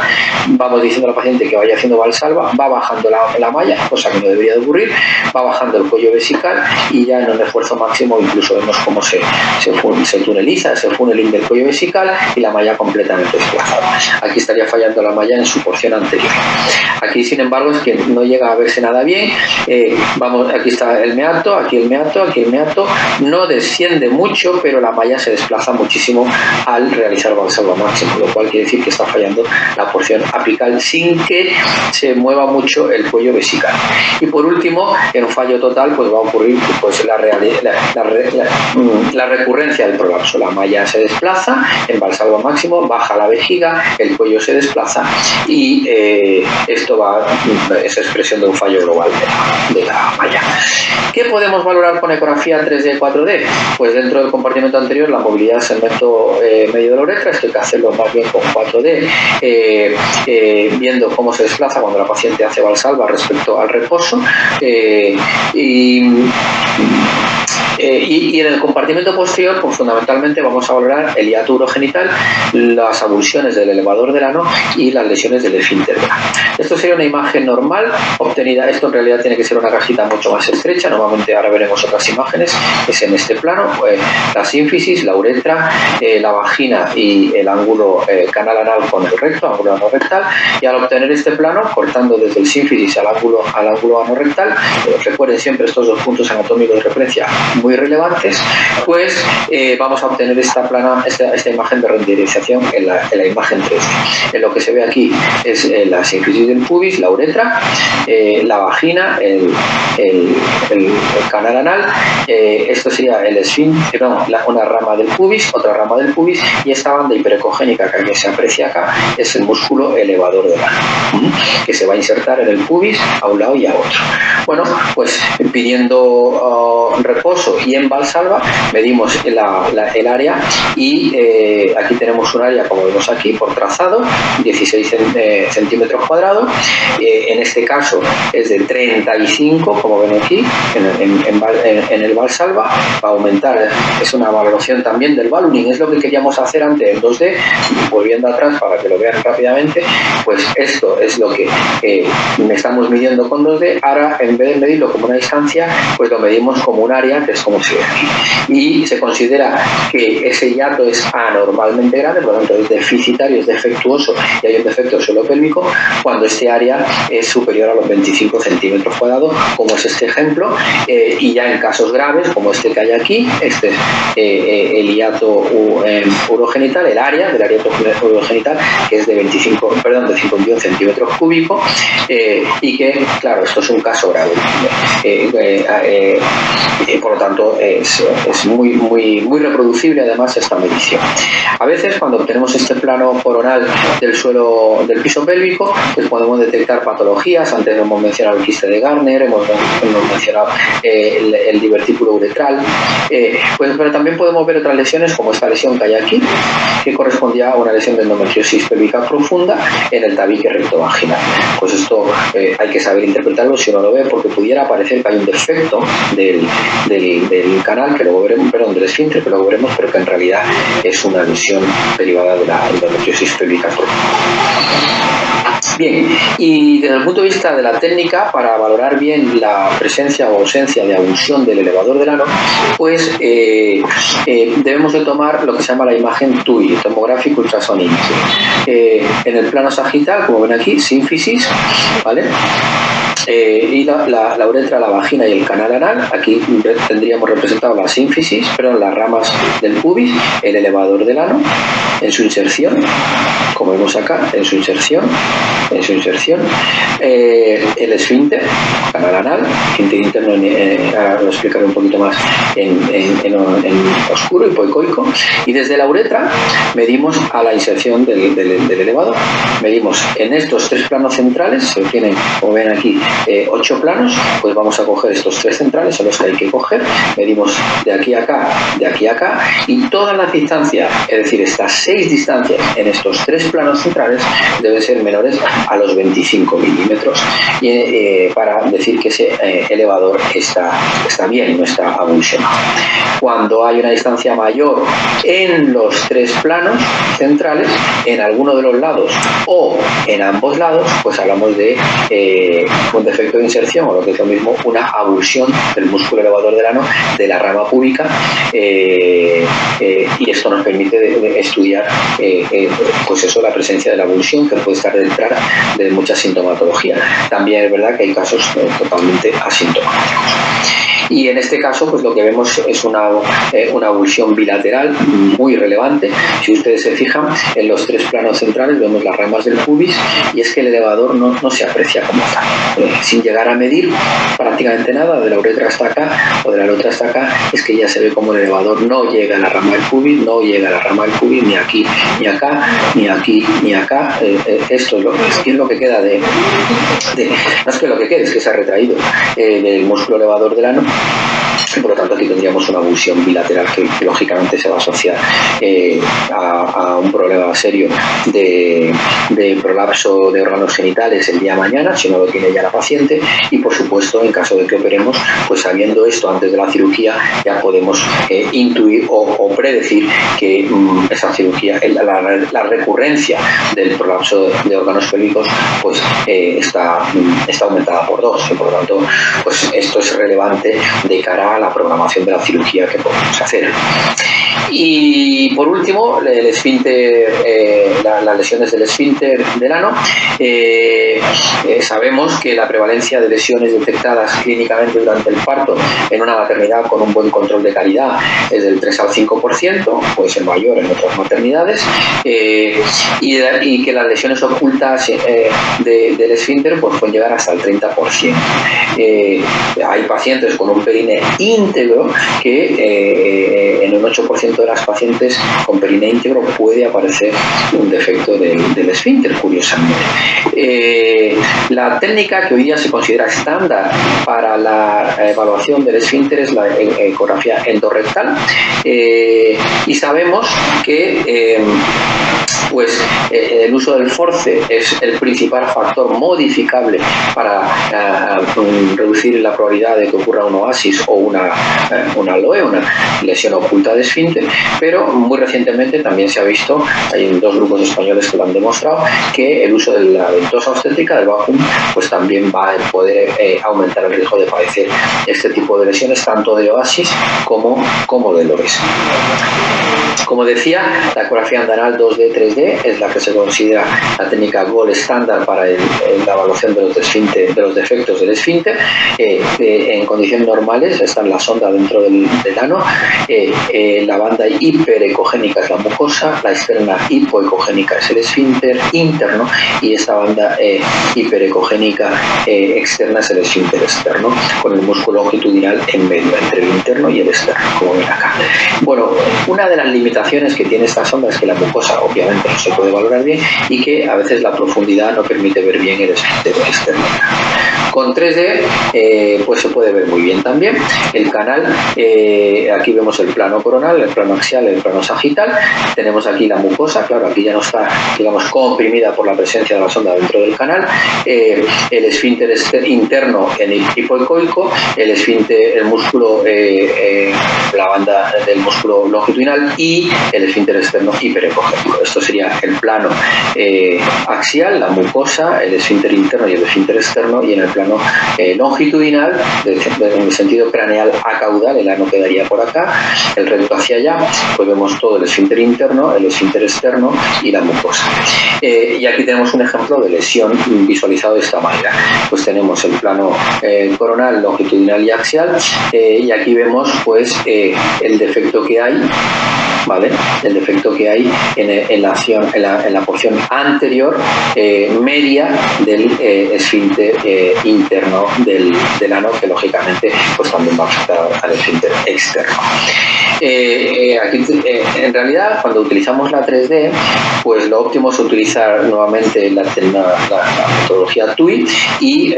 Vamos diciendo al paciente que vaya haciendo valsalva, va bajando la malla, cosa que no debería de ocurrir, va bajando el cuello vesical y ya en un esfuerzo máximo incluso vemos cómo se tuneliza ese funneling del cuello vesical y la malla completamente desplazada. Aquí estaría fallando la malla en su porción anterior. Aquí, sin embargo, es que no llega a verse nada bien. Aquí está el meato, aquí el meato, no desciende mucho, pero la malla se desplaza muchísimo al realizar valsalva máximo, lo cual quiere decir que está fallando la porción apical sin que se mueva mucho el cuello vesical. Y por último, en un fallo total pues va a ocurrir pues la recurrencia del prolapso. La malla se desplaza en valsalva máximo, baja la vejiga, el cuello se desplaza y esto es expresión de un fallo global de la malla. ¿Qué podemos valorar con ecografía 3D y 4D? Pues dentro del compartimento anterior, la movilidad del segmento medio de la uretra, esto hay que hacerlo más bien con 4D, viendo cómo se desplaza cuando la paciente hace valsalva respecto al reposo, y Y en el compartimento posterior, pues fundamentalmente vamos a valorar el hiato urogenital, las avulsiones del elevador del ano y las lesiones del esfínter. Esto sería una imagen normal obtenida. Esto en realidad tiene que ser una cajita mucho más estrecha. Normalmente ahora veremos otras imágenes. Es en este plano, la sínfisis, la uretra, la vagina y el ángulo canal anal con el recto, ángulo anorrectal. Y al obtener este plano, cortando desde el sínfisis al ángulo anorrectal, recuerden siempre estos dos puntos anatómicos de referencia muy relevantes, pues vamos a obtener esta imagen de renderización en la imagen 3D. En lo que se ve aquí es la sínfisis del pubis, la uretra, la vagina, el canal anal, esto sería el esfínter, una rama del pubis, otra rama del pubis, y esta banda hiperecogénica que se aprecia acá es el músculo elevador del ano, que se va a insertar en el pubis a un lado y a otro. Bueno, pues pidiendo reposo y en Valsalva medimos el área y aquí tenemos un área, como vemos aquí, por trazado, 16 centímetros cuadrados. En este caso es de 35, como ven aquí, en el Valsalva. Va a aumentar, es una valoración también del ballooning, es lo que queríamos hacer antes en 2D, volviendo atrás para que lo vean rápidamente. Pues esto es lo que estamos midiendo con 2D. Ahora, en vez de medirlo como una distancia, pues lo medimos como un área, que es como se ve aquí. Y se considera que ese hiato es anormalmente grande, por lo tanto es deficitario, es defectuoso y hay un defecto suelo-pélvico cuando este área es superior a los 25 centímetros cuadrados, como es este ejemplo. Y ya en casos graves, como este que hay aquí, este es el hiato urogenital, el área del área urogenital, que es de 51 centímetros cúbicos, y que, claro, esto es un caso grave. Por lo tanto, es muy reproducible además esta medición. A veces, cuando obtenemos este plano coronal del suelo del piso pélvico, pues podemos detectar patologías. Antes hemos mencionado el quiste de Garner, hemos mencionado el divertículo uretral, pero también podemos ver otras lesiones, como esta lesión que hay aquí, que correspondía a una lesión de endometriosis pélvica profunda en el tabique rectovaginal. Pues esto hay que saber interpretarlo si uno lo ve, porque pudiera parecer que hay un defecto del canal, que luego veremos, del esfínter, que luego veremos, pero que en realidad es una lesión derivada de la endometriosis pélvica profunda. Bien, y desde el punto de vista de la técnica, para valorar bien la presencia o ausencia de avulsión del elevador del ano, pues debemos de tomar lo que se llama la imagen TUI, Tomographic Ultrasound Imaging. En el plano sagital, como ven aquí, sínfisis, ¿vale? Y la uretra, la vagina y el canal anal. Aquí tendríamos representado la sínfisis, pero en las ramas del pubis, el elevador del ano en su inserción, como vemos acá, en su inserción, el esfínter, canal anal, esfínter interno, ahora lo explicaré un poquito más en oscuro, hipoicoico, y desde la uretra medimos a la inserción del elevador. Medimos en estos tres planos centrales, se obtienen, como ven aquí, 8 planos, pues vamos a coger estos 3 centrales, son los que hay que coger, medimos de aquí a acá, y todas las distancias, es decir, estas 6 distancias en estos 3 planos centrales deben ser menores a los 25 milímetros, para decir que ese elevador está bien, no está avulsionado. Cuando hay una distancia mayor en los 3 planos centrales, en alguno de los lados o en ambos lados, pues hablamos de un defecto de inserción, o lo que es lo mismo, una avulsión del músculo elevador del ano, de la rama púbica, y esto nos permite estudiar pues eso, la presencia de la avulsión, que puede estar detrás de mucha sintomatología. También es verdad que hay casos totalmente asintomáticos. Y en este caso, pues lo que vemos es una avulsión bilateral muy relevante. Si ustedes se fijan, en los 3 planos centrales vemos las ramas del pubis, y es que el elevador no se aprecia como tal. Sin llegar a medir prácticamente nada, de la uretra hasta acá o de la uretra hasta acá, es que ya se ve como el elevador no llega a la rama del pubis, ni aquí, ni acá, ni aquí, ni acá. Esto es lo que queda no es que lo que quede, es que se ha retraído del músculo elevador del ano. y por lo tanto aquí tendríamos una busión bilateral que lógicamente se va a asociar a un problema serio de prolapso de órganos genitales el día de mañana, si no lo tiene ya la paciente, y por supuesto en caso de que operemos, pues sabiendo esto antes de la cirugía ya podemos intuir o predecir que esa cirugía, la recurrencia del prolapso de órganos pélvicos pues está aumentada por 2, y por lo tanto pues esto es relevante de cara a la programación de la cirugía que podemos hacer. Y por último, el esfínter, las lesiones del esfínter del ano. Sabemos que la prevalencia de lesiones detectadas clínicamente durante el parto en una maternidad con un buen control de calidad es del 3 al 5%, puede ser mayor en otras maternidades, y que las lesiones ocultas del esfínter pues pueden llegar hasta el 30%. Hay pacientes con un perine íntegro que en un 8% de las pacientes con perine íntegro puede aparecer un defecto del esfínter, curiosamente. La técnica que hoy día se considera estándar para la evaluación del esfínter es la ecografía endorrectal, y sabemos que el uso del force es el principal factor modificable para reducir la probabilidad de que ocurra un oasis o una LOE, una lesión oculta de esfínter, pero muy recientemente también se ha visto, hay 2 grupos españoles que lo han demostrado, que el uso de la ventosa obstétrica del vacuum pues también va a poder aumentar el riesgo de padecer este tipo de lesiones, tanto de oasis como de LOEs. Como decía, la ecografía anal 2D, 3D es la que se considera la técnica gold estándar para la evaluación de los defectos del esfínter. En condiciones normales está la sonda dentro del ano, la banda hiperecogénica es la mucosa, la externa hipoecogénica es el esfínter interno, y esta banda hiperecogénica externa es el esfínter externo, con el músculo longitudinal en medio, entre el interno y el externo, como ven acá. Bueno, una de las limitaciones que tiene esta sonda es que la mucosa obviamente no se puede valorar bien y que a veces la profundidad no permite ver bien el esfínter externo. Con 3D pues se puede ver muy bien también el canal. Aquí vemos el plano coronal, el plano axial, el plano sagital. Tenemos aquí la mucosa, claro, aquí ya no está, digamos, comprimida por la presencia de la sonda dentro del canal. El esfínter interno en el hipoecoico, el esfínter, el músculo, la banda del músculo longitudinal, y el esfínter externo hiperecogénico. Esto sería el plano axial, la mucosa, el esfínter interno y el esfínter externo, y en el plano longitudinal, en el sentido craneal a caudal, el ano quedaría por acá, el recto hacia allá, pues vemos todo el esfínter interno, el esfínter externo y la mucosa. Y aquí tenemos un ejemplo de lesión visualizado de esta manera. Pues tenemos el plano coronal, longitudinal y axial, y aquí vemos pues el defecto que hay, ¿vale? El defecto que hay en la porción anterior media del esfínter interno del ano, que lógicamente pues también va a afectar al esfínter externo. Aquí, en realidad, cuando utilizamos la 3D, pues lo óptimo es utilizar nuevamente la metodología TUI y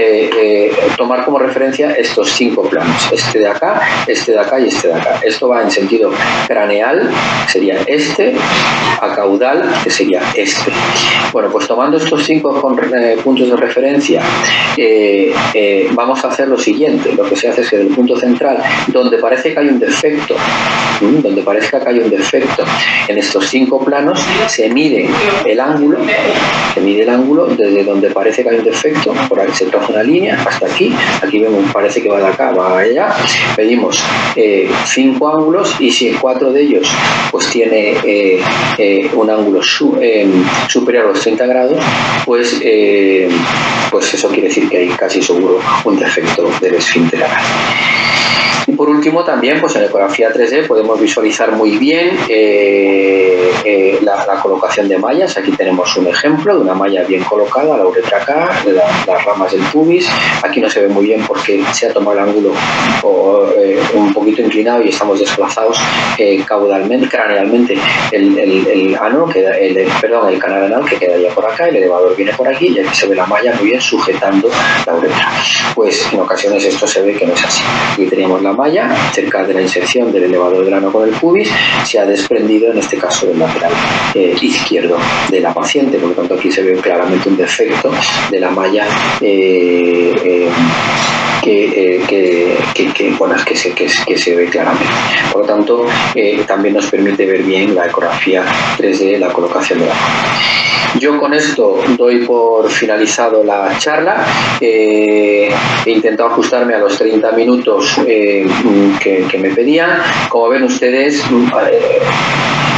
tomar como referencia estos 5 planos, este de acá, este de acá y este de acá. Esto va en sentido craneal, que sería este, a caudal, que sería este. Bueno, pues tomando estos 5 puntos de referencia, vamos a hacer lo siguiente. Lo que se hace es que del punto central, donde parece que hay un defecto, en estos 5 planos, se mide el ángulo desde donde parece que hay un defecto. Por aquí se traza una línea hasta aquí vemos, parece que va de acá, va allá. Pedimos 5 ángulos, y si 4 de ellos pues tiene un ángulo superior a los 30 grados, pues eso quiere decir que hay casi seguro un defecto del esfínter anal. Y por último también, pues en ecografía 3D podemos visualizar muy bien la colocación de mallas. Aquí tenemos un ejemplo de una malla bien colocada, la uretra acá, las ramas del pubis. Aquí no se ve muy bien porque se ha tomado el ángulo un poquito inclinado y estamos desplazados caudalmente, cranealmente el ano, el canal anal, que quedaría por acá, el elevador viene por aquí, y aquí se ve la malla muy bien sujetando la uretra. Pues en ocasiones esto se ve que no es así. Aquí teníamos la malla cerca de la inserción del elevador del ano con el pubis se ha desprendido, en este caso del lateral izquierdo de la paciente. Por lo tanto, aquí se ve claramente un defecto de la malla que se ve claramente. Por lo tanto, también nos permite ver bien la ecografía 3D, la colocación de la malla. Yo con esto doy por finalizado la charla. He intentado ajustarme a los 30 minutos que me pedían. Como ven ustedes,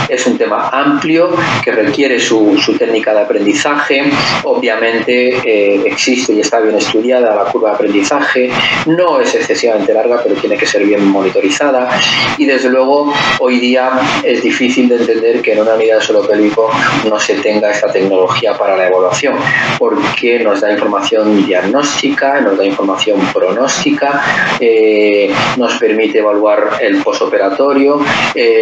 es un tema amplio que requiere su técnica de aprendizaje. Obviamente existe y está bien estudiada la curva de aprendizaje. No es excesivamente larga, pero tiene que ser bien monitorizada. Y desde luego hoy día es difícil de entender que en una unidad de suelo pélvico no se tenga esta tecnología para la evaluación, porque nos da información diagnóstica, nos da información pronóstica, nos permite evaluar el posoperatorio,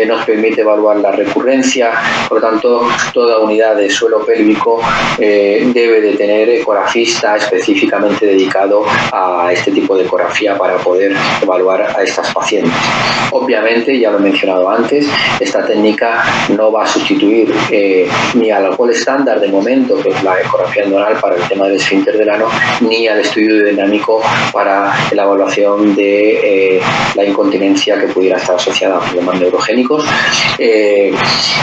nos permite evaluar la recurrencia. Por lo tanto, toda unidad de suelo pélvico debe de tener ecografista específicamente dedicado a este tipo de ecografía para poder evaluar a estas pacientes. Obviamente, ya lo he mencionado antes, esta técnica no va a sustituir ni al alcohol estándar de momento, que es la ecografía endonal para el tema del esfínter del ano, ni al estudio dinámico para la evaluación de la incontinencia que pudiera estar asociada a problemas neurogénicos.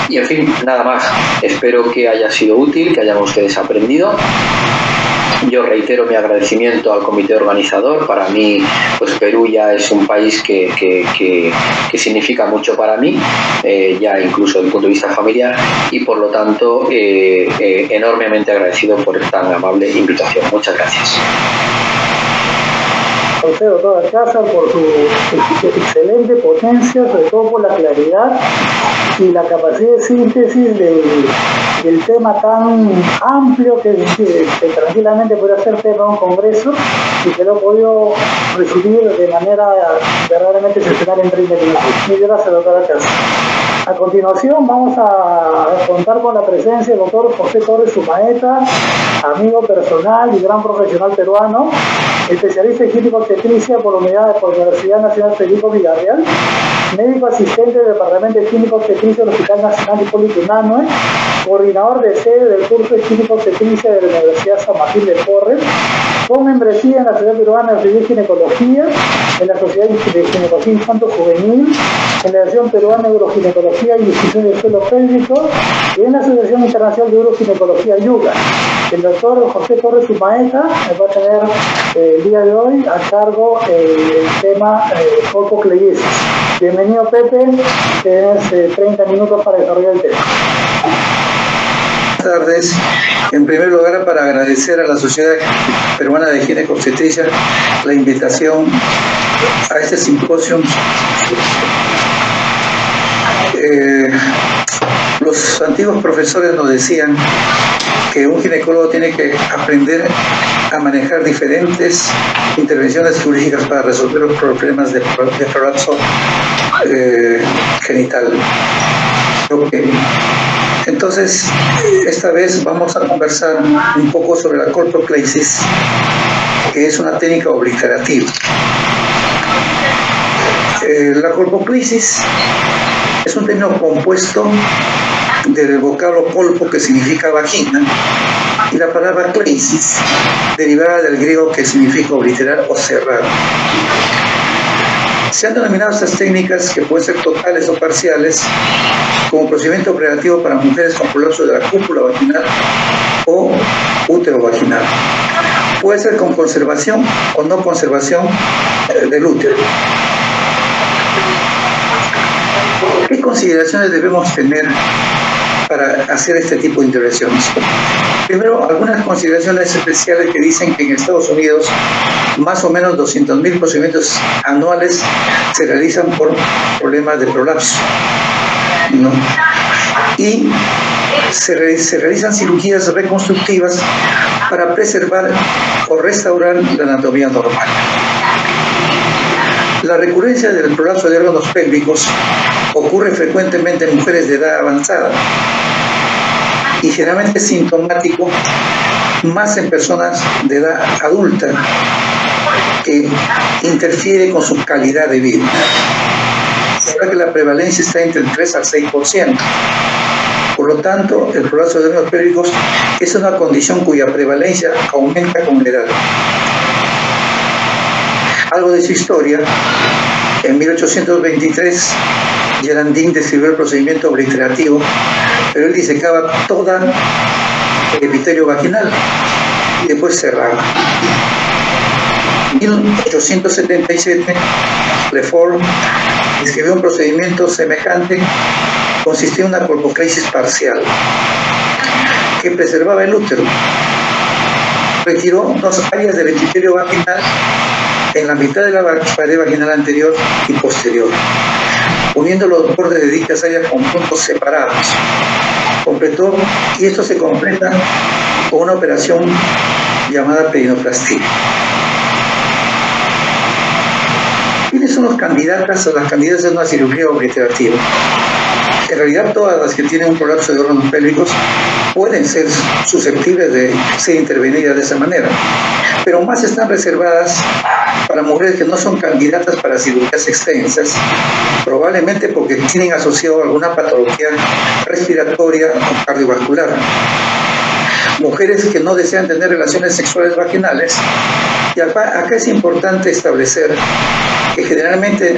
Y en fin, nada más. Espero que haya sido útil, que hayan ustedes aprendido. Yo reitero mi agradecimiento al comité organizador. Para mí, pues Perú ya es un país que significa mucho para mí, ya incluso desde el punto de vista familiar, y por lo tanto enormemente agradecido por tan amable invitación. Muchas gracias. José, doctor Alcázar, por su excelente potencia, sobre todo por la claridad y la capacidad de síntesis del tema tan amplio que tranquilamente podría ser tema de un congreso y que lo he podido resumir de manera verdaderamente excepcional en 30 minutos. Muchas gracias, doctor Alcázar. A continuación vamos a contar con la presencia del doctor José Torres Sumaeta, amigo personal y gran profesional peruano, especialista en ginecobstetricia por la unidad de la Universidad Nacional Federico Villarreal, médico asistente del Departamento de Ginecobstetricia del Hospital Nacional Hipólito Unanue, coordinador de sede del curso de ginecobstetricia de la Universidad San Martín de Porres, con membresía en la Sociedad Peruana de Ginecología, en la Sociedad de Ginecología Infanto-Juvenil, en la Asociación Peruana de Uroginecología y Disfunción del Suelo Pélvico y en la Asociación Internacional de Uroginecología Yuga. El doctor José Torres Sumaeta va a tener el día de hoy a cargo el tema colpocleiesis. Bienvenido, Pepe, tienes 30 minutos para desarrollar el tema. Buenas tardes. En primer lugar, para agradecer a la Sociedad Peruana de Ginecobstetricia la invitación a este simposio. Los antiguos profesores nos decían que un ginecólogo tiene que aprender a manejar diferentes intervenciones quirúrgicas para resolver los problemas de prolapso genital. Okay. Entonces, esta vez vamos a conversar un poco sobre la colpocleisis, que es una técnica obliterativa. La colpocleisis es un término compuesto del vocablo colpo, que significa vagina, y la palabra kleisis, derivada del griego, que significa obliterar o cerrar. Se han denominado estas técnicas, que pueden ser totales o parciales, como procedimiento operativo para mujeres con prolapso de la cúpula vaginal o útero vaginal. Puede ser con conservación o no conservación del útero. ¿Qué consideraciones debemos tener para hacer este tipo de intervenciones? Primero, algunas consideraciones especiales que dicen que en Estados Unidos más o menos 200.000 procedimientos anuales se realizan por problemas de prolapso, ¿no? Y se realizan cirugías reconstructivas para preservar o restaurar la anatomía normal. La recurrencia del prolapso de órganos pélvicos ocurre frecuentemente en mujeres de edad avanzada y generalmente es sintomático más en personas de edad adulta, que interfiere con su calidad de vida. Ahora que la prevalencia está entre el 3 al 6%. Por lo tanto, el prolapso de órganos pélvicos es una condición cuya prevalencia aumenta con la edad. Algo de su historia: en 1823, Gerandin describió el procedimiento obliterativo, pero él disecaba toda el epitelio vaginal y después cerraba. En 1877, Lefort describió un procedimiento semejante. Consistía en una colpoclesis parcial que preservaba el útero. Retiró 2 áreas del epitelio vaginal en la mitad de la pared vaginal anterior y posterior, uniendo los bordes de dichas áreas con puntos separados. Completó, y esto se completa con una operación llamada perineoplastia. ¿Quiénes son los candidatas o las candidatas a una cirugía obliterativa? En realidad, todas las que tienen un prolapso de órganos pélvicos pueden ser susceptibles de ser intervenidas de esa manera, pero más están reservadas para mujeres que no son candidatas para cirugías extensas, probablemente porque tienen asociado alguna patología respiratoria o cardiovascular. Mujeres que no desean tener relaciones sexuales vaginales, y acá es importante establecer que generalmente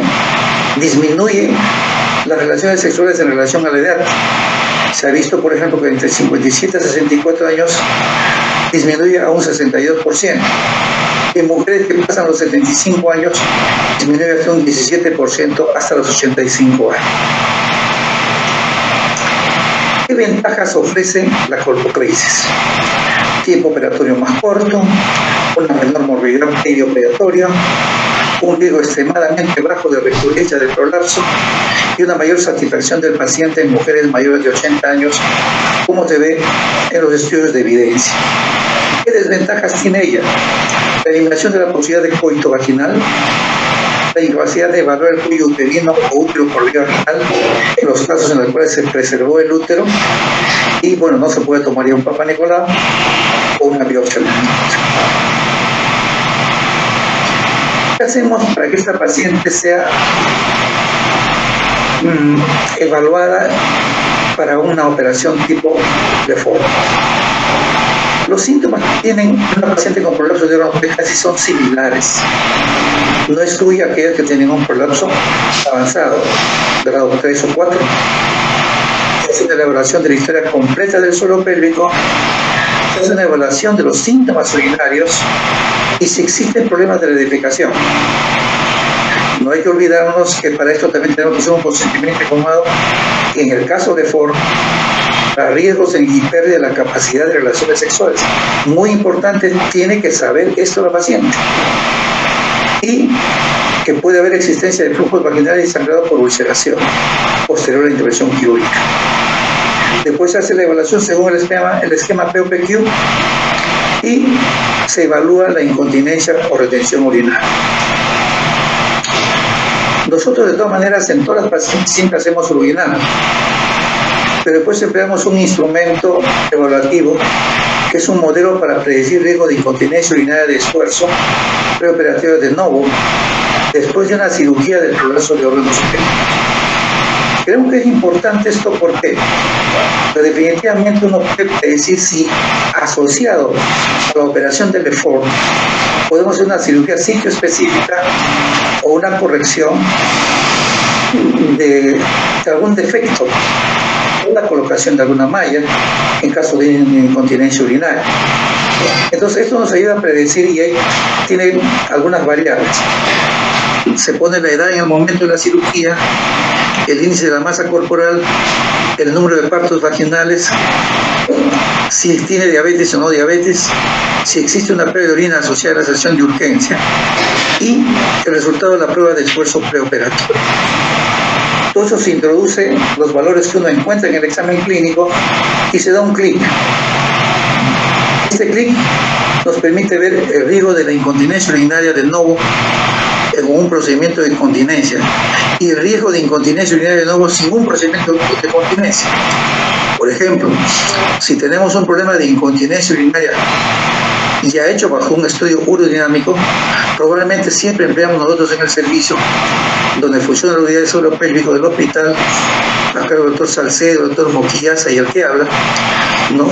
disminuye las relaciones sexuales en relación a la edad. Se ha visto, por ejemplo, que entre 57 a 64 años disminuye a un 62%. En mujeres que pasan los 75 años disminuye hasta un 17% hasta los 85 años. ¿Qué ventajas ofrece la colpoclesis? Tiempo operatorio más corto, una menor movilidad perioperatoria, un riesgo extremadamente bajo de recurrencia del prolapso y una mayor satisfacción del paciente en mujeres mayores de 80 años, como se ve en los estudios de evidencia. ¿Qué desventajas tiene ella? La eliminación de la posibilidad de coito vaginal, la incapacidad de evaluar el cuello uterino o útero por vía vaginal en los casos en los cuales se preservó el útero, y bueno, no se puede tomar ya un Papa Nicolau o una biopsia. ¿Qué hacemos para que esta paciente sea evaluada para una operación tipo Lefort? Los síntomas que tienen una paciente con prolapso de órganos casi son similares. No excluye a aquellas que tienen un prolapso avanzado, grado 3 o 4. Se hace una elaboración de la historia completa del suelo pélvico, se hace una evaluación de los síntomas urinarios y si existen problemas de la defecación. No hay que olvidarnos que para esto también tenemos que hacer un consentimiento informado, y en el caso de Ford, para riesgos y pérdida de la capacidad de relaciones sexuales. Muy importante, tiene que saber esto la paciente. Y que puede haber existencia de flujos vaginales y sangrado por ulceración posterior a la intervención quirúrgica. Después se hace la evaluación según el esquema POPQ y se evalúa la incontinencia o retención urinaria. Nosotros, de todas maneras, en todas las pacientes siempre hacemos urinal, pero después empleamos un instrumento evaluativo que es un modelo para predecir riesgo de incontinencia urinaria de esfuerzo preoperatorio de novo después de una cirugía del prolapso de órganos pélvicos. Creo que es importante esto porque definitivamente uno puede decir si asociado a la operación de Lefort podemos hacer una cirugía sitio específica o una corrección de algún defecto, la colocación de alguna malla en caso de incontinencia urinaria. Entonces esto nos ayuda a predecir y tiene algunas variables. Se pone la edad en el momento de la cirugía, el índice de la masa corporal, el número de partos vaginales, si tiene diabetes o no diabetes, si existe una pérdida de orina asociada a la sesión de urgencia y el resultado de la prueba de esfuerzo preoperatorio. Todo eso se introduce, los valores que uno encuentra en el examen clínico, y se da un clic. Este clic nos permite ver el riesgo de la incontinencia urinaria de novo en un procedimiento de continencia y el riesgo de incontinencia urinaria de novo sin un procedimiento de continencia. Por ejemplo, si tenemos un problema de incontinencia urinaria ya hecho bajo un estudio urodinámico, probablemente siempre empleamos nosotros en el servicio, donde funciona la unidad de suelo pélvico del hospital, acá el doctor Salcedo, el doctor Moquillaza y el que habla, ¿no?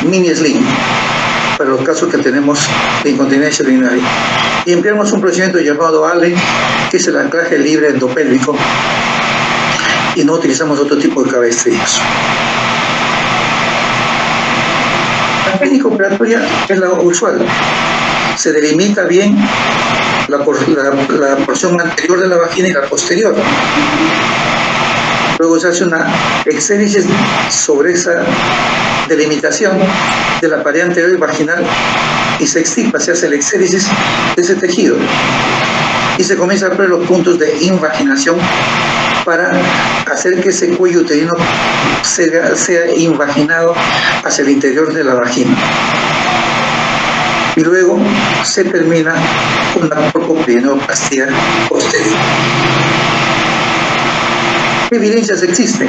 Mini Slim, para los casos que tenemos de incontinencia urinaria. Y empleamos un procedimiento llamado ALE, que es el anclaje libre endopélvico, y no utilizamos otro tipo de cabestrillos. La técnica operatoria es la usual. Se delimita bien la porción anterior de la vagina y la posterior. Luego se hace una exéresis sobre esa delimitación de la pared anterior y vaginal y se extirpa, se hace el exéresis de ese tejido y se comienza a ver los puntos de invaginación para hacer que ese cuello uterino sea invaginado hacia el interior de la vagina. Y luego se termina con la corpoperineoplastia posterior. ¿Qué evidencias existen?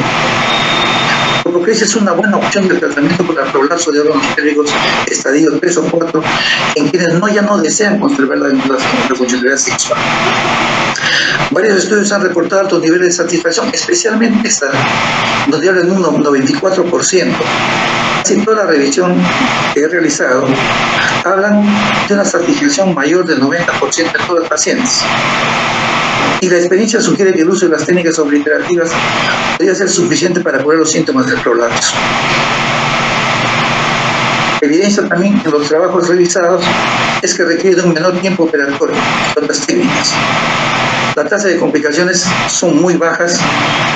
Porque esa es una buena opción de tratamiento para el prolapso de órganos pélvicos estadio 3 o 4 en quienes ya no desean conservar la funcionalidad sexual. Varios estudios han reportado altos niveles de satisfacción, especialmente esta, donde hablan de un 94%. Casi toda la revisión que he realizado hablan de una satisfacción mayor del 90% de todos los pacientes. Y la experiencia sugiere que el uso de las técnicas obliterativas podría ser suficiente para curar los síntomas del prolapso. Evidencia también en los trabajos revisados es que requiere de un menor tiempo operatorio que otras técnicas. La tasa de complicaciones son muy bajas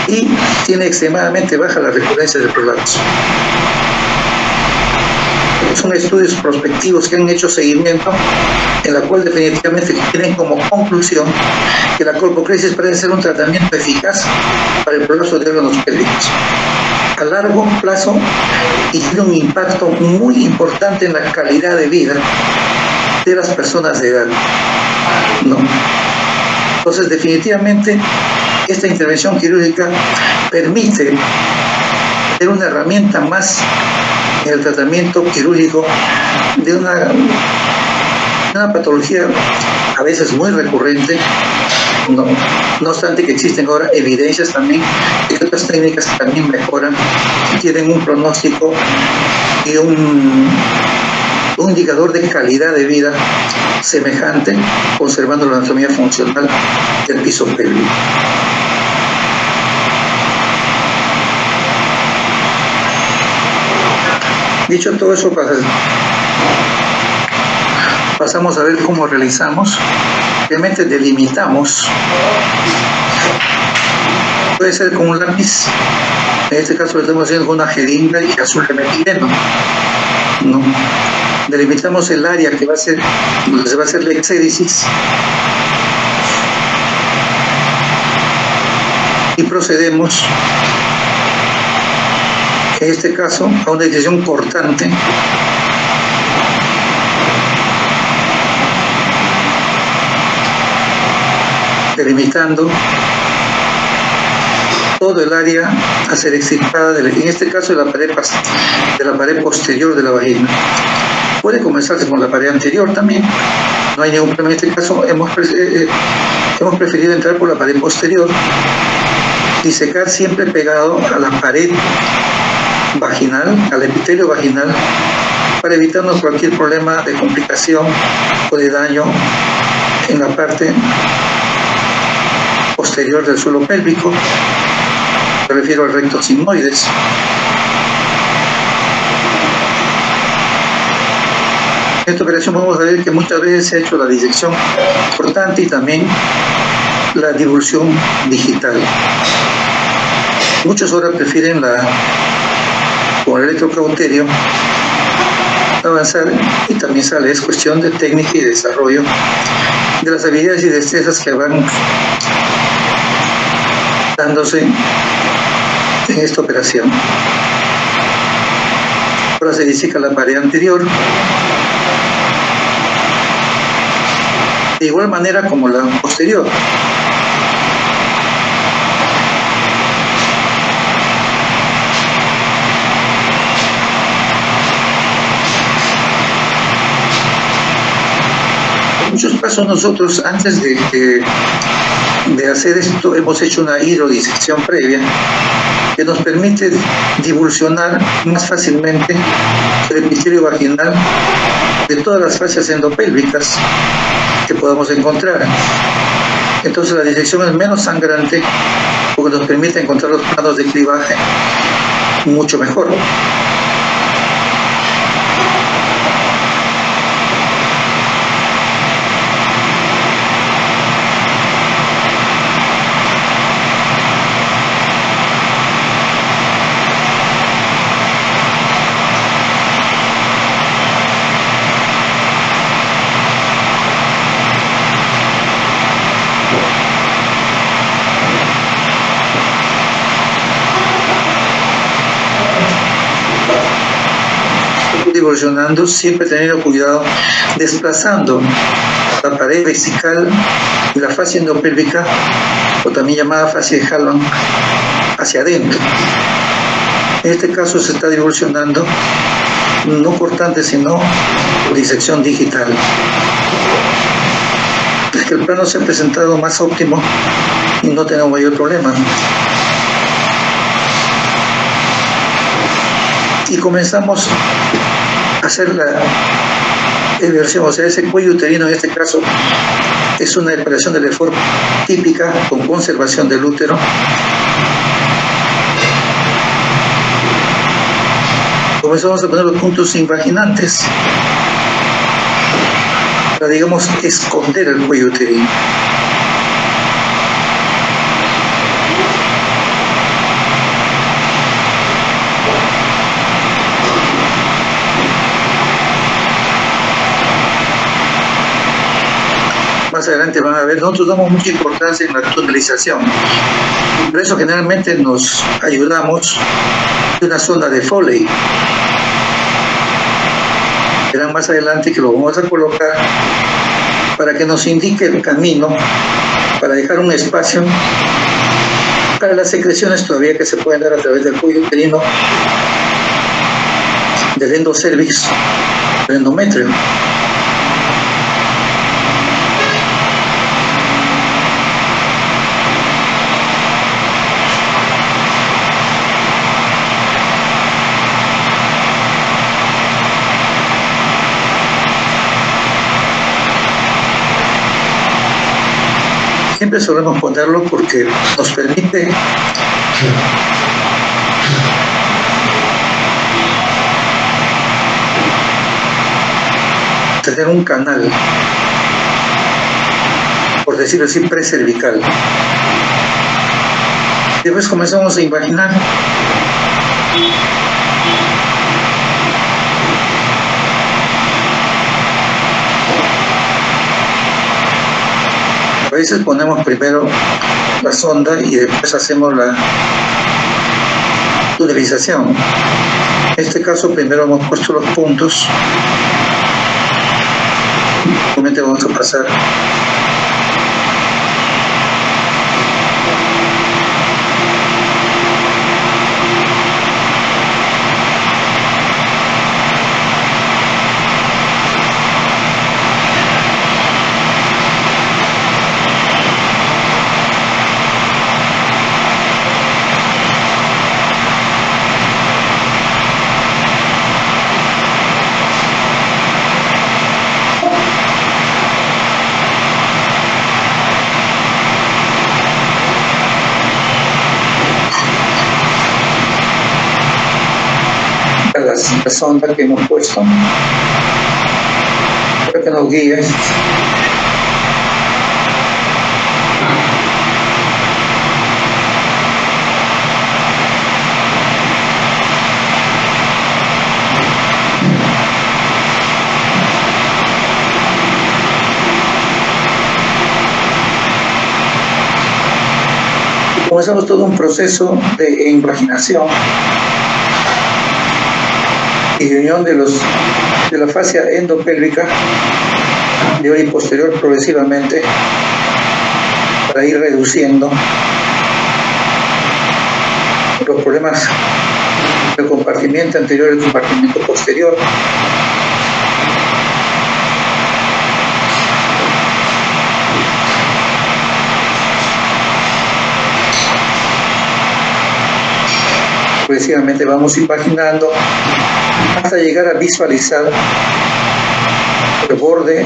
y tiene extremadamente baja la recurrencia del prolapso. Son estudios prospectivos que han hecho seguimiento, en la cual definitivamente tienen como conclusión que la colpocresis parece ser un tratamiento eficaz para el prolapso de órganos pélvicos a largo plazo y tiene un impacto muy importante en la calidad de vida de las personas de edad. ¿No? Entonces, definitivamente, esta intervención quirúrgica permite tener una herramienta más en el tratamiento quirúrgico de una patología a veces muy recurrente, no obstante que existen ahora evidencias también de que otras técnicas también mejoran, tienen un pronóstico y un indicador de calidad de vida semejante, conservando la anatomía funcional del piso pélvico. Dicho todo eso, pasamos a ver cómo realizamos. Realmente delimitamos. Puede ser con un lápiz. En este caso lo estamos haciendo con una jeringa y azul de metileno. ¿No? Delimitamos el área que va a ser, donde se va a hacer la exéresis. Y procedemos, en este caso, a una decisión cortante delimitando todo el área a ser extirpada, en este caso de la pared posterior de la vagina. Puede comenzarse con la pared anterior también, no hay ningún problema. En este caso hemos preferido entrar por la pared posterior y secar siempre pegado a la pared vaginal, al epitelio vaginal, para evitarnos cualquier problema de complicación o de daño en la parte posterior del suelo pélvico. Me refiero al recto sigmoides. En esta operación vamos a ver que muchas veces se ha hecho la disección cortante y también la divulsión digital. Muchos ahora prefieren con el electrocauterio avanzar, y también es cuestión de técnica y desarrollo de las habilidades y destrezas que van dándose en esta operación. Ahora se diseca la pared anterior de igual manera como la posterior. paso, nosotros antes de hacer esto hemos hecho una hidrodisección previa que nos permite divulsionar más fácilmente el epitelio vaginal de todas las fascias endopélvicas que podamos encontrar. Entonces la disección es menos sangrante porque nos permite encontrar los planos de clivaje mucho mejor. Evolucionando, siempre teniendo cuidado, desplazando la pared vesical y la fascia endopélvica, o también llamada fascia de Halvan, hacia adentro. En este caso se está divulsionando no cortante, sino disección digital. Es que el plano se ha presentado más óptimo y no tenemos mayor problema. Y comenzamos hacer la inversión, o sea, ese cuello uterino en este caso es una operación de Lefort típica con conservación del útero. Comenzamos a poner los puntos invaginantes para, digamos, esconder el cuello uterino. Más adelante van a ver, nosotros damos mucha importancia en la tunelización. Por eso generalmente nos ayudamos de una sonda de Foley. Verán más adelante que lo vamos a colocar para que nos indique el camino, para dejar un espacio para las secreciones todavía que se pueden dar a través del cuello uterino, del endocervix, del endometrio. Siempre solemos ponerlo porque nos permite tener un canal, por decirlo así, precervical. Después comenzamos a imaginar a veces ponemos primero la sonda y después hacemos la tunelización. En este caso primero hemos puesto los puntos. Simplemente vamos a pasar la sonda que hemos puesto para que nos guíe. Comenzamos todo un proceso de invaginación y de unión de la fascia endopélvica anterior y posterior progresivamente para ir reduciendo los problemas del compartimiento anterior y el compartimiento posterior. progresivamente vamos imaginando hasta llegar a visualizar el borde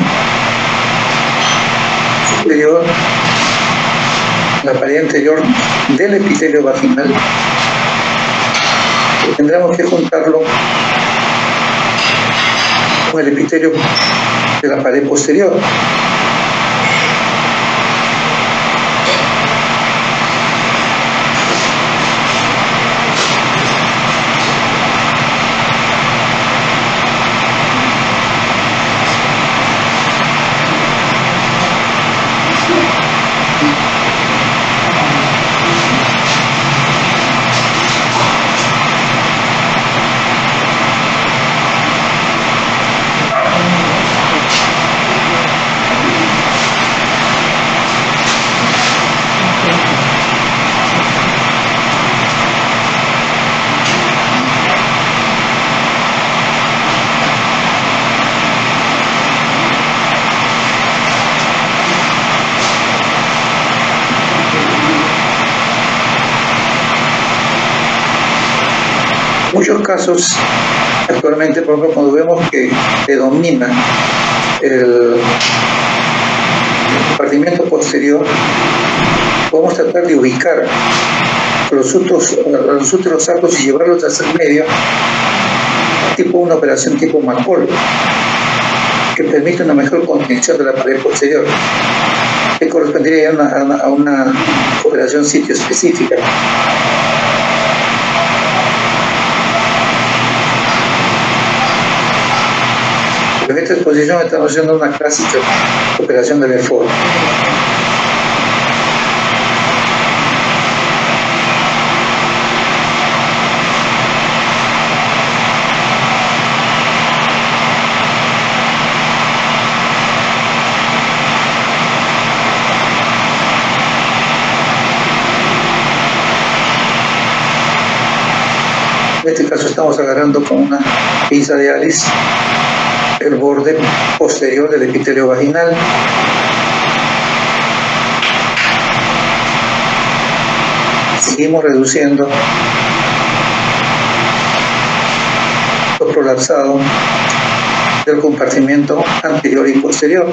superior, la pared anterior del epitelio vaginal. Tendremos que juntarlo con el epitelio de la pared posterior. En muchos casos, actualmente, por ejemplo, cuando vemos que predomina el compartimento posterior, podemos tratar de ubicar los úteros sacros y llevarlos hacia el medio, tipo una operación tipo McCall, que permite una mejor contención de la pared posterior, que correspondería a una operación sitio específica. En esta exposición estamos haciendo una clásica operación de Beaufort. En este caso estamos agarrando con una pinza de Alice el borde posterior del epitelio vaginal. Seguimos reduciendo lo prolapsado del compartimento anterior y posterior.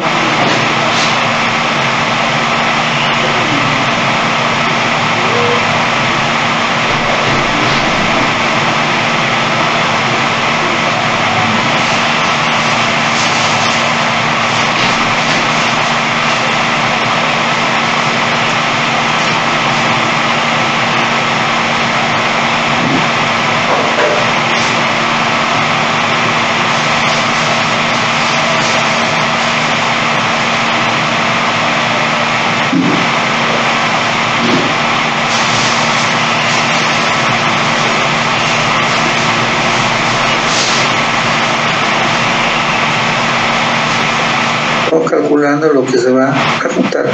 Calculando lo que se va a juntar.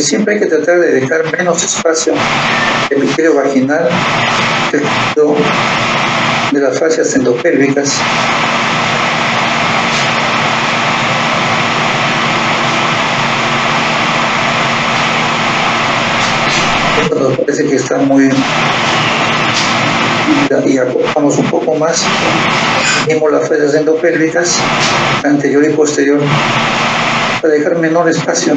Siempre hay que tratar de dejar menos espacio del epitelio vaginal de las fascias endopélvicas. Nos parece que está muy... y acostamos un poco más, unimos las fascias endopélvicas anterior y posterior para dejar menor espacio.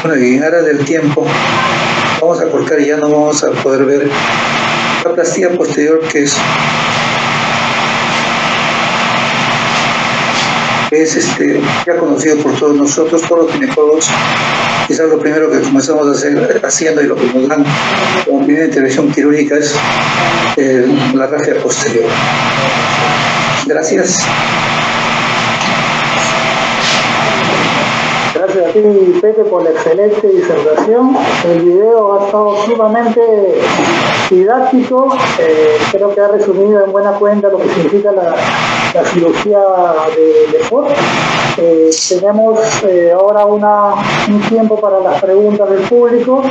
Bueno, y en aras del tiempo, vamos a cortar y ya no vamos a poder ver la plastilla posterior, que es ya conocido por todos nosotros, todos los ginecólogos. Quizás lo primero que comenzamos a hacer, haciendo, y lo que nos dan como primera intervención quirúrgica, es la rafia posterior. Gracias. Gracias a ti, Pepe, por la excelente disertación. El video ha estado sumamente didáctico. Creo que ha resumido en buena cuenta lo que significa la cirugía de Ford. Tenemos ahora un tiempo para las preguntas del público.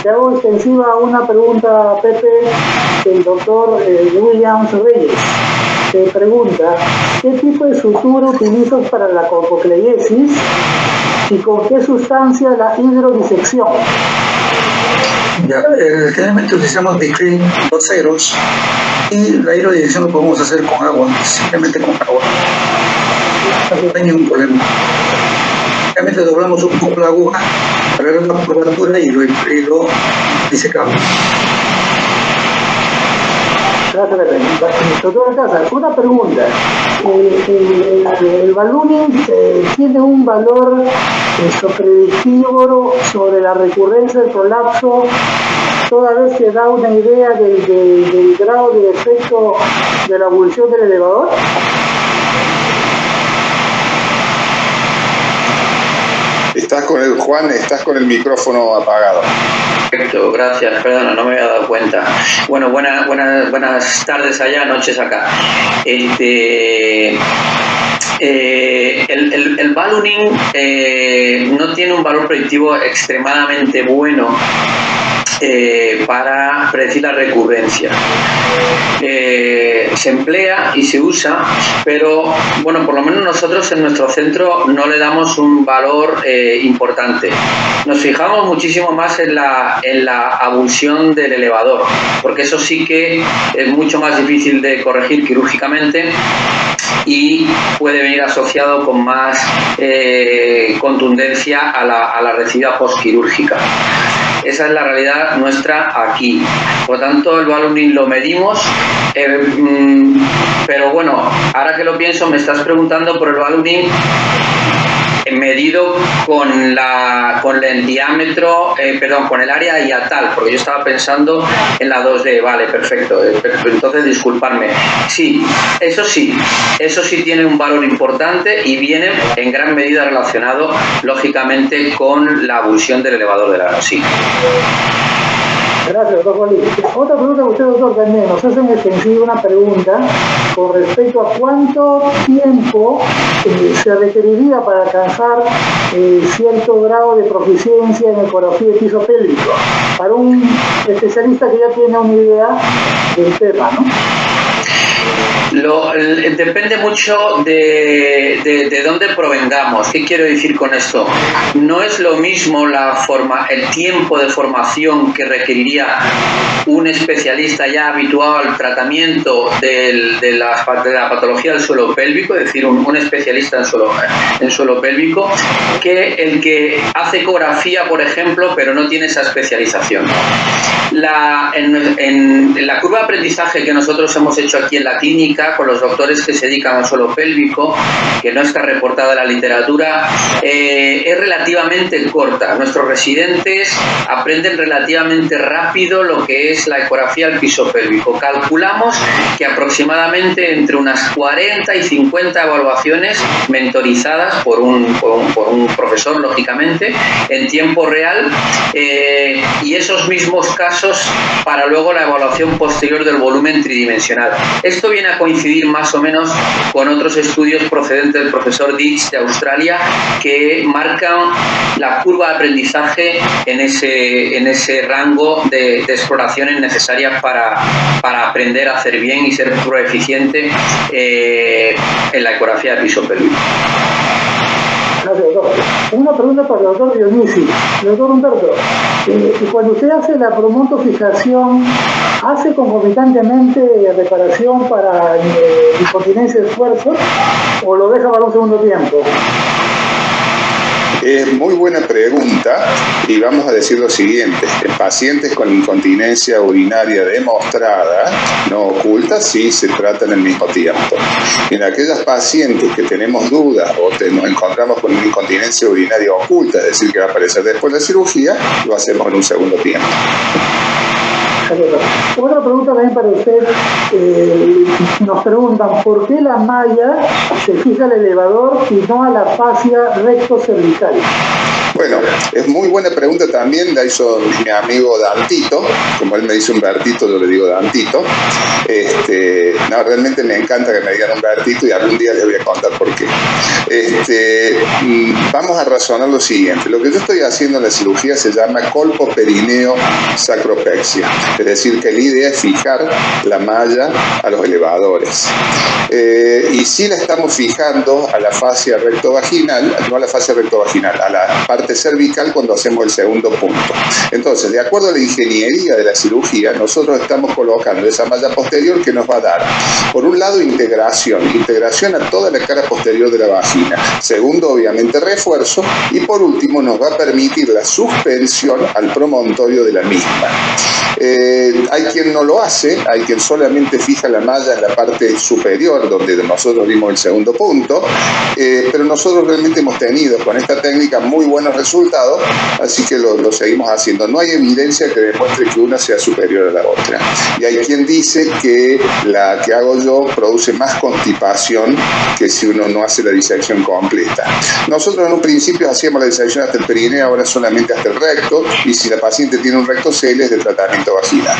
Te hago extensiva una pregunta, Pepe, del doctor Williams Reyes. Te pregunta, ¿qué tipo de sutura utilizas para la colpocleiesis y con qué sustancia la hidrodisección? Ya, generalmente utilizamos Bicrin 2 ceros, y la hidrodisección lo podemos hacer con agua, simplemente con agua. No hay ningún problema. Realmente doblamos un poco la aguja para ver la curvatura y lo disecamos. Gracias, Pepe. Doctor Alcázar, una pregunta. El ballooning tiene un valor predictivo sobre la recurrencia del prolapso, toda vez que da una idea del grado de efecto de la abulsión del elevador. Juan, estás con el micrófono apagado. Perfecto, gracias, perdona, no me había dado cuenta. Bueno, buenas tardes allá, noches acá. El ballooning no tiene un valor predictivo extremadamente bueno para predecir la recurrencia. Se emplea y se usa, pero bueno, por lo menos nosotros en nuestro centro no le damos un valor importante. Nos fijamos muchísimo más en la abulsión del elevador, porque eso sí que es mucho más difícil de corregir quirúrgicamente y puede venir asociado con más contundencia a la recidivia postquirúrgica. Esa es la realidad nuestra aquí. Por lo tanto, el ballooning lo medimos, pero bueno, ahora que lo pienso, me estás preguntando por el ballooning medido con el diámetro, con el área hiatal, porque yo estaba pensando en la 2D, vale, perfecto, entonces disculparme. Sí, eso sí tiene un valor importante y viene en gran medida relacionado, lógicamente, con la abulsión del elevador del ano, sí. Gracias, doctor Walid. Otra pregunta que usted, doctor, también nos hacen extensiva una pregunta con respecto a cuánto tiempo se requeriría para alcanzar cierto grado de proficiencia en ecografía de piso pélvico, para un especialista que ya tiene una idea del tema, ¿no? Depende mucho de dónde provengamos. ¿Qué quiero decir con esto? No es lo mismo el tiempo de formación que requeriría un especialista ya habituado al tratamiento de la patología del suelo pélvico, es decir, un especialista en suelo pélvico, que el que hace ecografía, por ejemplo, pero no tiene esa especialización. En la curva de aprendizaje que nosotros hemos hecho aquí en la clínica con los doctores que se dedican al suelo pélvico, que no está reportada en la literatura, es relativamente corta. Nuestros residentes aprenden relativamente rápido lo que es la ecografía del piso pélvico. Calculamos que aproximadamente entre unas 40 y 50 evaluaciones mentorizadas por un profesor, lógicamente, en tiempo real, y esos mismos casos para luego la evaluación posterior del volumen tridimensional. Esto viene a coincidir más o menos con otros estudios procedentes del profesor Ditch de Australia, que marcan la curva de aprendizaje en ese rango de exploraciones necesarias para aprender a hacer bien y ser proeficiente en la ecografía de piso pélvico. Gracias, doctor. Una pregunta para el doctor Dionisi. Doctor Humberto, cuando usted hace la promontofijación, ¿hace concomitantemente reparación para incontinencia de esfuerzo o lo deja para un segundo tiempo? Es muy buena pregunta y vamos a decir lo siguiente. En pacientes con incontinencia urinaria demostrada, no oculta, sí se tratan al mismo tiempo. En aquellas pacientes que tenemos dudas o nos encontramos con una incontinencia urinaria oculta, es decir, que va a aparecer después de la cirugía, lo hacemos en un segundo tiempo. Otra pregunta también para usted. Nos preguntan ¿por qué la malla se fija al elevador y no a la fascia recto-cervical? Bueno, es muy buena pregunta también, la hizo mi amigo Dantito, como él me dice Humbertito, yo le digo Dantito. No, realmente me encanta que me digan Humbertito y algún día les voy a contar por qué. Vamos a razonar lo siguiente, lo que yo estoy haciendo en la cirugía se llama colpoperineo sacropexia, es decir, que la idea es fijar la malla a los elevadores. Y si la estamos fijando a la fascia rectovaginal, no a la fascia rectovaginal, a la parte cervical cuando hacemos el segundo punto. Entonces, de acuerdo a la ingeniería de la cirugía, nosotros estamos colocando esa malla posterior que nos va a dar, por un lado, integración a toda la cara posterior de la vagina. Segundo, obviamente, refuerzo. Y por último, nos va a permitir la suspensión al promontorio de la misma. Hay quien no lo hace, hay quien solamente fija la malla en la parte superior, donde nosotros vimos el segundo punto, pero nosotros realmente hemos tenido con esta técnica muy buenos resultados, así que lo seguimos haciendo. No hay evidencia que demuestre que una sea superior a la otra. Y hay quien dice que la que hago yo produce más constipación que si uno no hace la disección completa. Nosotros en un principio hacíamos la disección hasta el perineo, ahora solamente hasta el recto, y si la paciente tiene un recto CL es de tratamiento vaginal.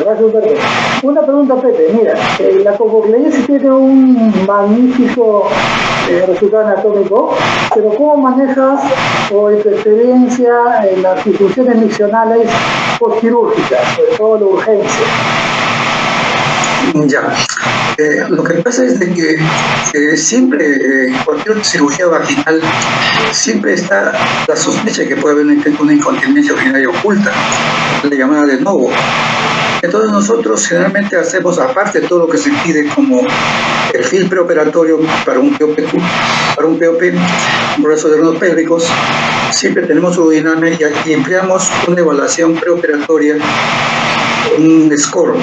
Gracias, Humberto. Una pregunta, Pepe. Mira, la cococlesis tiene un magnífico resultado anatómico, pero ¿cómo manejas o en tu experiencia en las disfunciones miccionales postquirúrgicas, sobre todo la urgencia? Ya. Lo que pasa es de que siempre, cualquier cirugía vaginal, siempre está la sospecha que puede haber una incontinencia urinaria oculta, la llamada de novo. Entonces nosotros generalmente hacemos, aparte de todo lo que se pide como perfil preoperatorio para un POP, un brazo de hornos pélvicos, siempre tenemos urodinamia y empleamos una evaluación preoperatoria, un score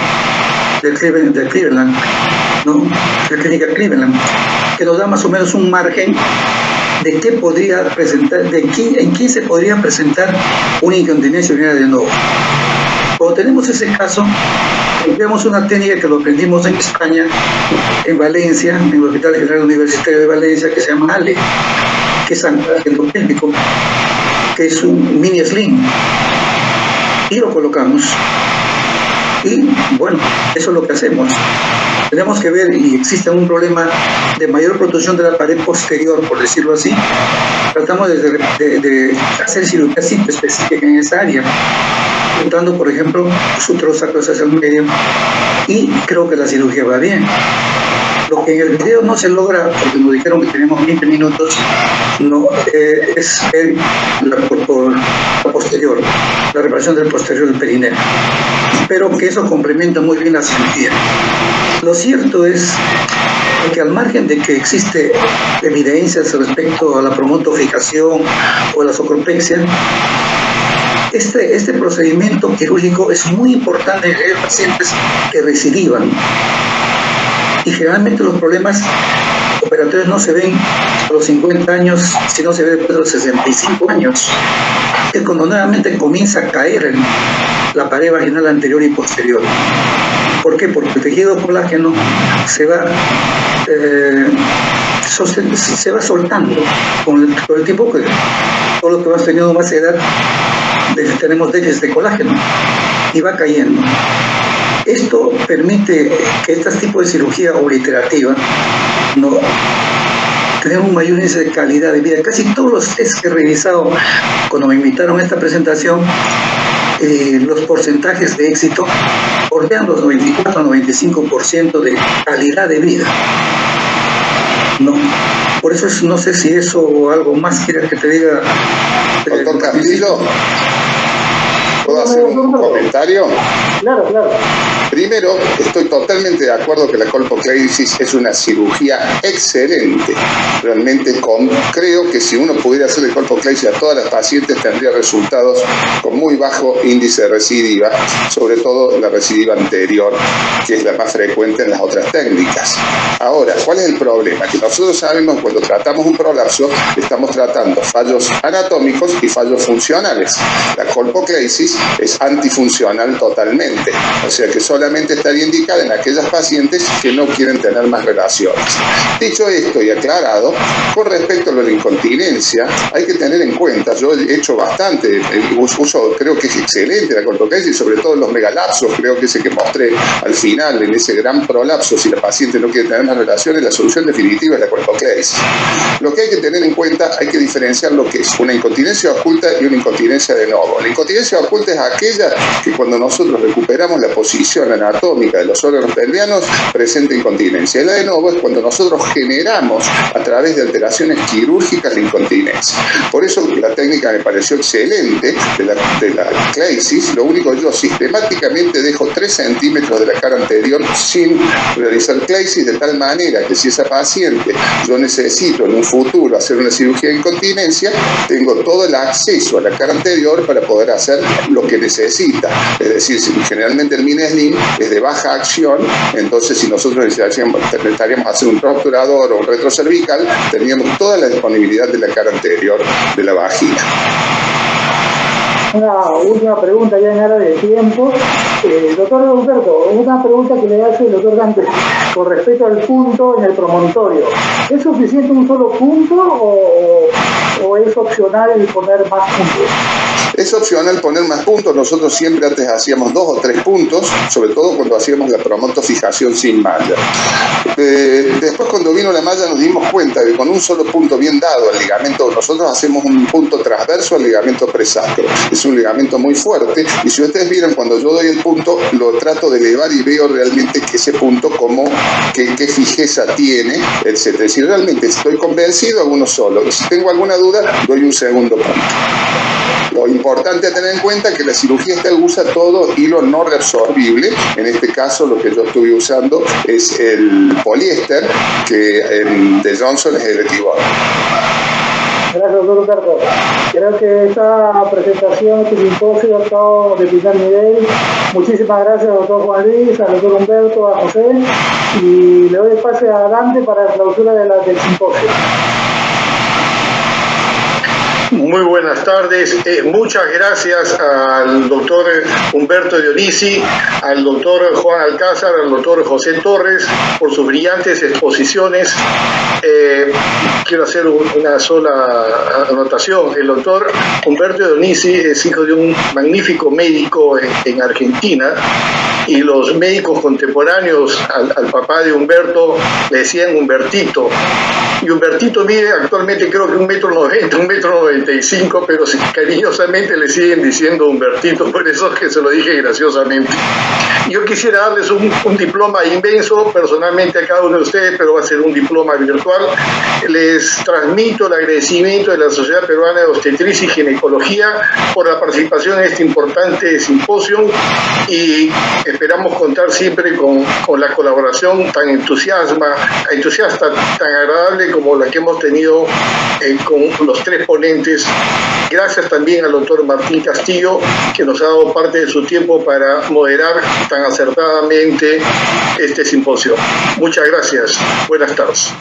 de Cleveland, ¿no? De la clínica Cleveland, que nos da más o menos un margen de qué podría presentar, en quién se podría presentar una incontinencia urinaria de nuevo. Cuando tenemos ese caso, empleamos una técnica que lo aprendimos en España, en Valencia, en el Hospital General Universitario de Valencia, que se llama ALE, que es endopélvico, que es un mini sling, y lo colocamos. Y bueno, eso es lo que hacemos. Tenemos que ver, y existe un problema de mayor protrusión de la pared posterior, por decirlo así. Tratamos de hacer cirugía específica en esa área, juntando, por ejemplo, los úteros sacros hacia el medio, y creo que la cirugía va bien. Lo que en el video no se logra, porque nos dijeron que tenemos 20 minutos, no, es la posterior, la reparación del posterior del perineo. Espero que eso complementa muy bien la cirugía. Lo cierto es que al margen de que existe evidencias respecto a la promontofijación o a la sacropexia, este procedimiento quirúrgico es muy importante en pacientes que recidivan. Y generalmente los problemas operatorios no se ven a los 50 años, sino se ven después de los 65 años. Es cuando nuevamente comienza a caer la pared vaginal anterior y posterior. ¿Por qué? Porque el tejido colágeno se va soltando con el tiempo, que todo lo que vas teniendo más edad tenemos déficit de colágeno y va cayendo. Esto permite que este tipo de cirugía obliterativa no tener un mayor índice de calidad de vida. Casi todos los test que he revisado cuando me invitaron a esta presentación, los porcentajes de éxito bordean los 94-95% de calidad de vida. No. Por eso no sé si eso o algo más quieres que te diga. Doctor Castillo, ¿puedo hacer un comentario? Claro. Primero, estoy totalmente de acuerdo que la colpocleisis es una cirugía excelente. Realmente creo que si uno pudiera hacerle colpocleisis a todas las pacientes tendría resultados con muy bajo índice de recidiva, sobre todo la recidiva anterior, que es la más frecuente en las otras técnicas. Ahora, ¿cuál es el problema? Que nosotros sabemos que cuando tratamos un prolapso estamos tratando fallos anatómicos y fallos funcionales. La colpocleisis es antifuncional totalmente, o sea que solamente estaría indicada en aquellas pacientes que no quieren tener más relaciones. Dicho esto y aclarado, con respecto a la incontinencia, hay que tener en cuenta, yo he hecho bastante, uso, creo que es excelente la colpocleisis, sobre todo en los megalapsos, creo que ese que mostré al final, en ese gran prolapso, si la paciente no quiere tener más relaciones, la solución definitiva es la colpocleisis. Lo que hay que tener en cuenta, hay que diferenciar lo que es una incontinencia oculta y una incontinencia de novo. La incontinencia oculta es aquella que cuando nosotros recuperamos la posición anatómica de los órganos pelvianos presenta incontinencia. Y la de novo es cuando nosotros generamos a través de alteraciones quirúrgicas la incontinencia. Por eso la técnica me pareció excelente de la cleisis. Lo único, yo sistemáticamente dejo 3 centímetros de la cara anterior sin realizar cleisis, de tal manera que si esa paciente yo necesito en un futuro hacer una cirugía de incontinencia, tengo todo el acceso a la cara anterior para poder hacer lo que necesita. Es decir, si generalmente el mini-slim es de baja acción, entonces si nosotros necesitaríamos hacer un obturador o un retrocervical, teníamos toda la disponibilidad de la cara anterior de la vagina. Una última pregunta ya en área de tiempo. Doctor Humberto, una pregunta que le hace el doctor Dante con respecto al punto en el promontorio. ¿Es suficiente un solo punto o es opcional poner más puntos? Es opcional poner más puntos. Nosotros siempre antes hacíamos 2 o 3 puntos, sobre todo cuando hacíamos la promontofijación sin malla. Después, cuando vino la malla, nos dimos cuenta que con un solo punto bien dado al ligamento, nosotros hacemos un punto transverso al ligamento presacro. Es un ligamento muy fuerte y si ustedes vieron, cuando yo doy el punto, lo trato de elevar y veo realmente que ese punto qué fijeza tiene, etc. Si realmente estoy convencido, hago uno solo. Y si tengo alguna duda, doy un segundo punto. Lo importante a tener en cuenta es que la cirugía esta usa todo hilo no reabsorbible. En este caso lo que yo estuve usando es el poliéster, que de Johnson es el Etivol. Gracias, doctor Humberto. Creo que esta presentación, este simposio ha estado de primer nivel. Muchísimas gracias, doctor Juan Luis, al doctor Humberto, a José, y le doy el pase adelante para la clausura del simposio. Muy buenas tardes. Muchas gracias al doctor Humberto Dionisi, al doctor Juan Alcázar, al doctor José Torres por sus brillantes exposiciones. Quiero hacer una sola anotación. El doctor Humberto Dionisi es hijo de un magnífico médico en Argentina, y los médicos contemporáneos al papá de Humberto le decían Humbertito. Y Humbertito mide actualmente creo que 1,90 m, 1,95 m, pero cariñosamente le siguen diciendo Humbertito, por eso es que se lo dije graciosamente. Yo quisiera darles un diploma inmenso personalmente a cada uno de ustedes, pero va a ser un diploma virtual. Les transmito el agradecimiento de la Sociedad Peruana de Obstetricia y Ginecología por la participación en este importante simposio, y esperamos contar siempre con la colaboración tan entusiasta, tan agradable como la que hemos tenido con los 3 ponentes. Gracias también al doctor Martín Castillo, que nos ha dado parte de su tiempo para moderar tan acertadamente este simposio. Muchas gracias. Buenas tardes.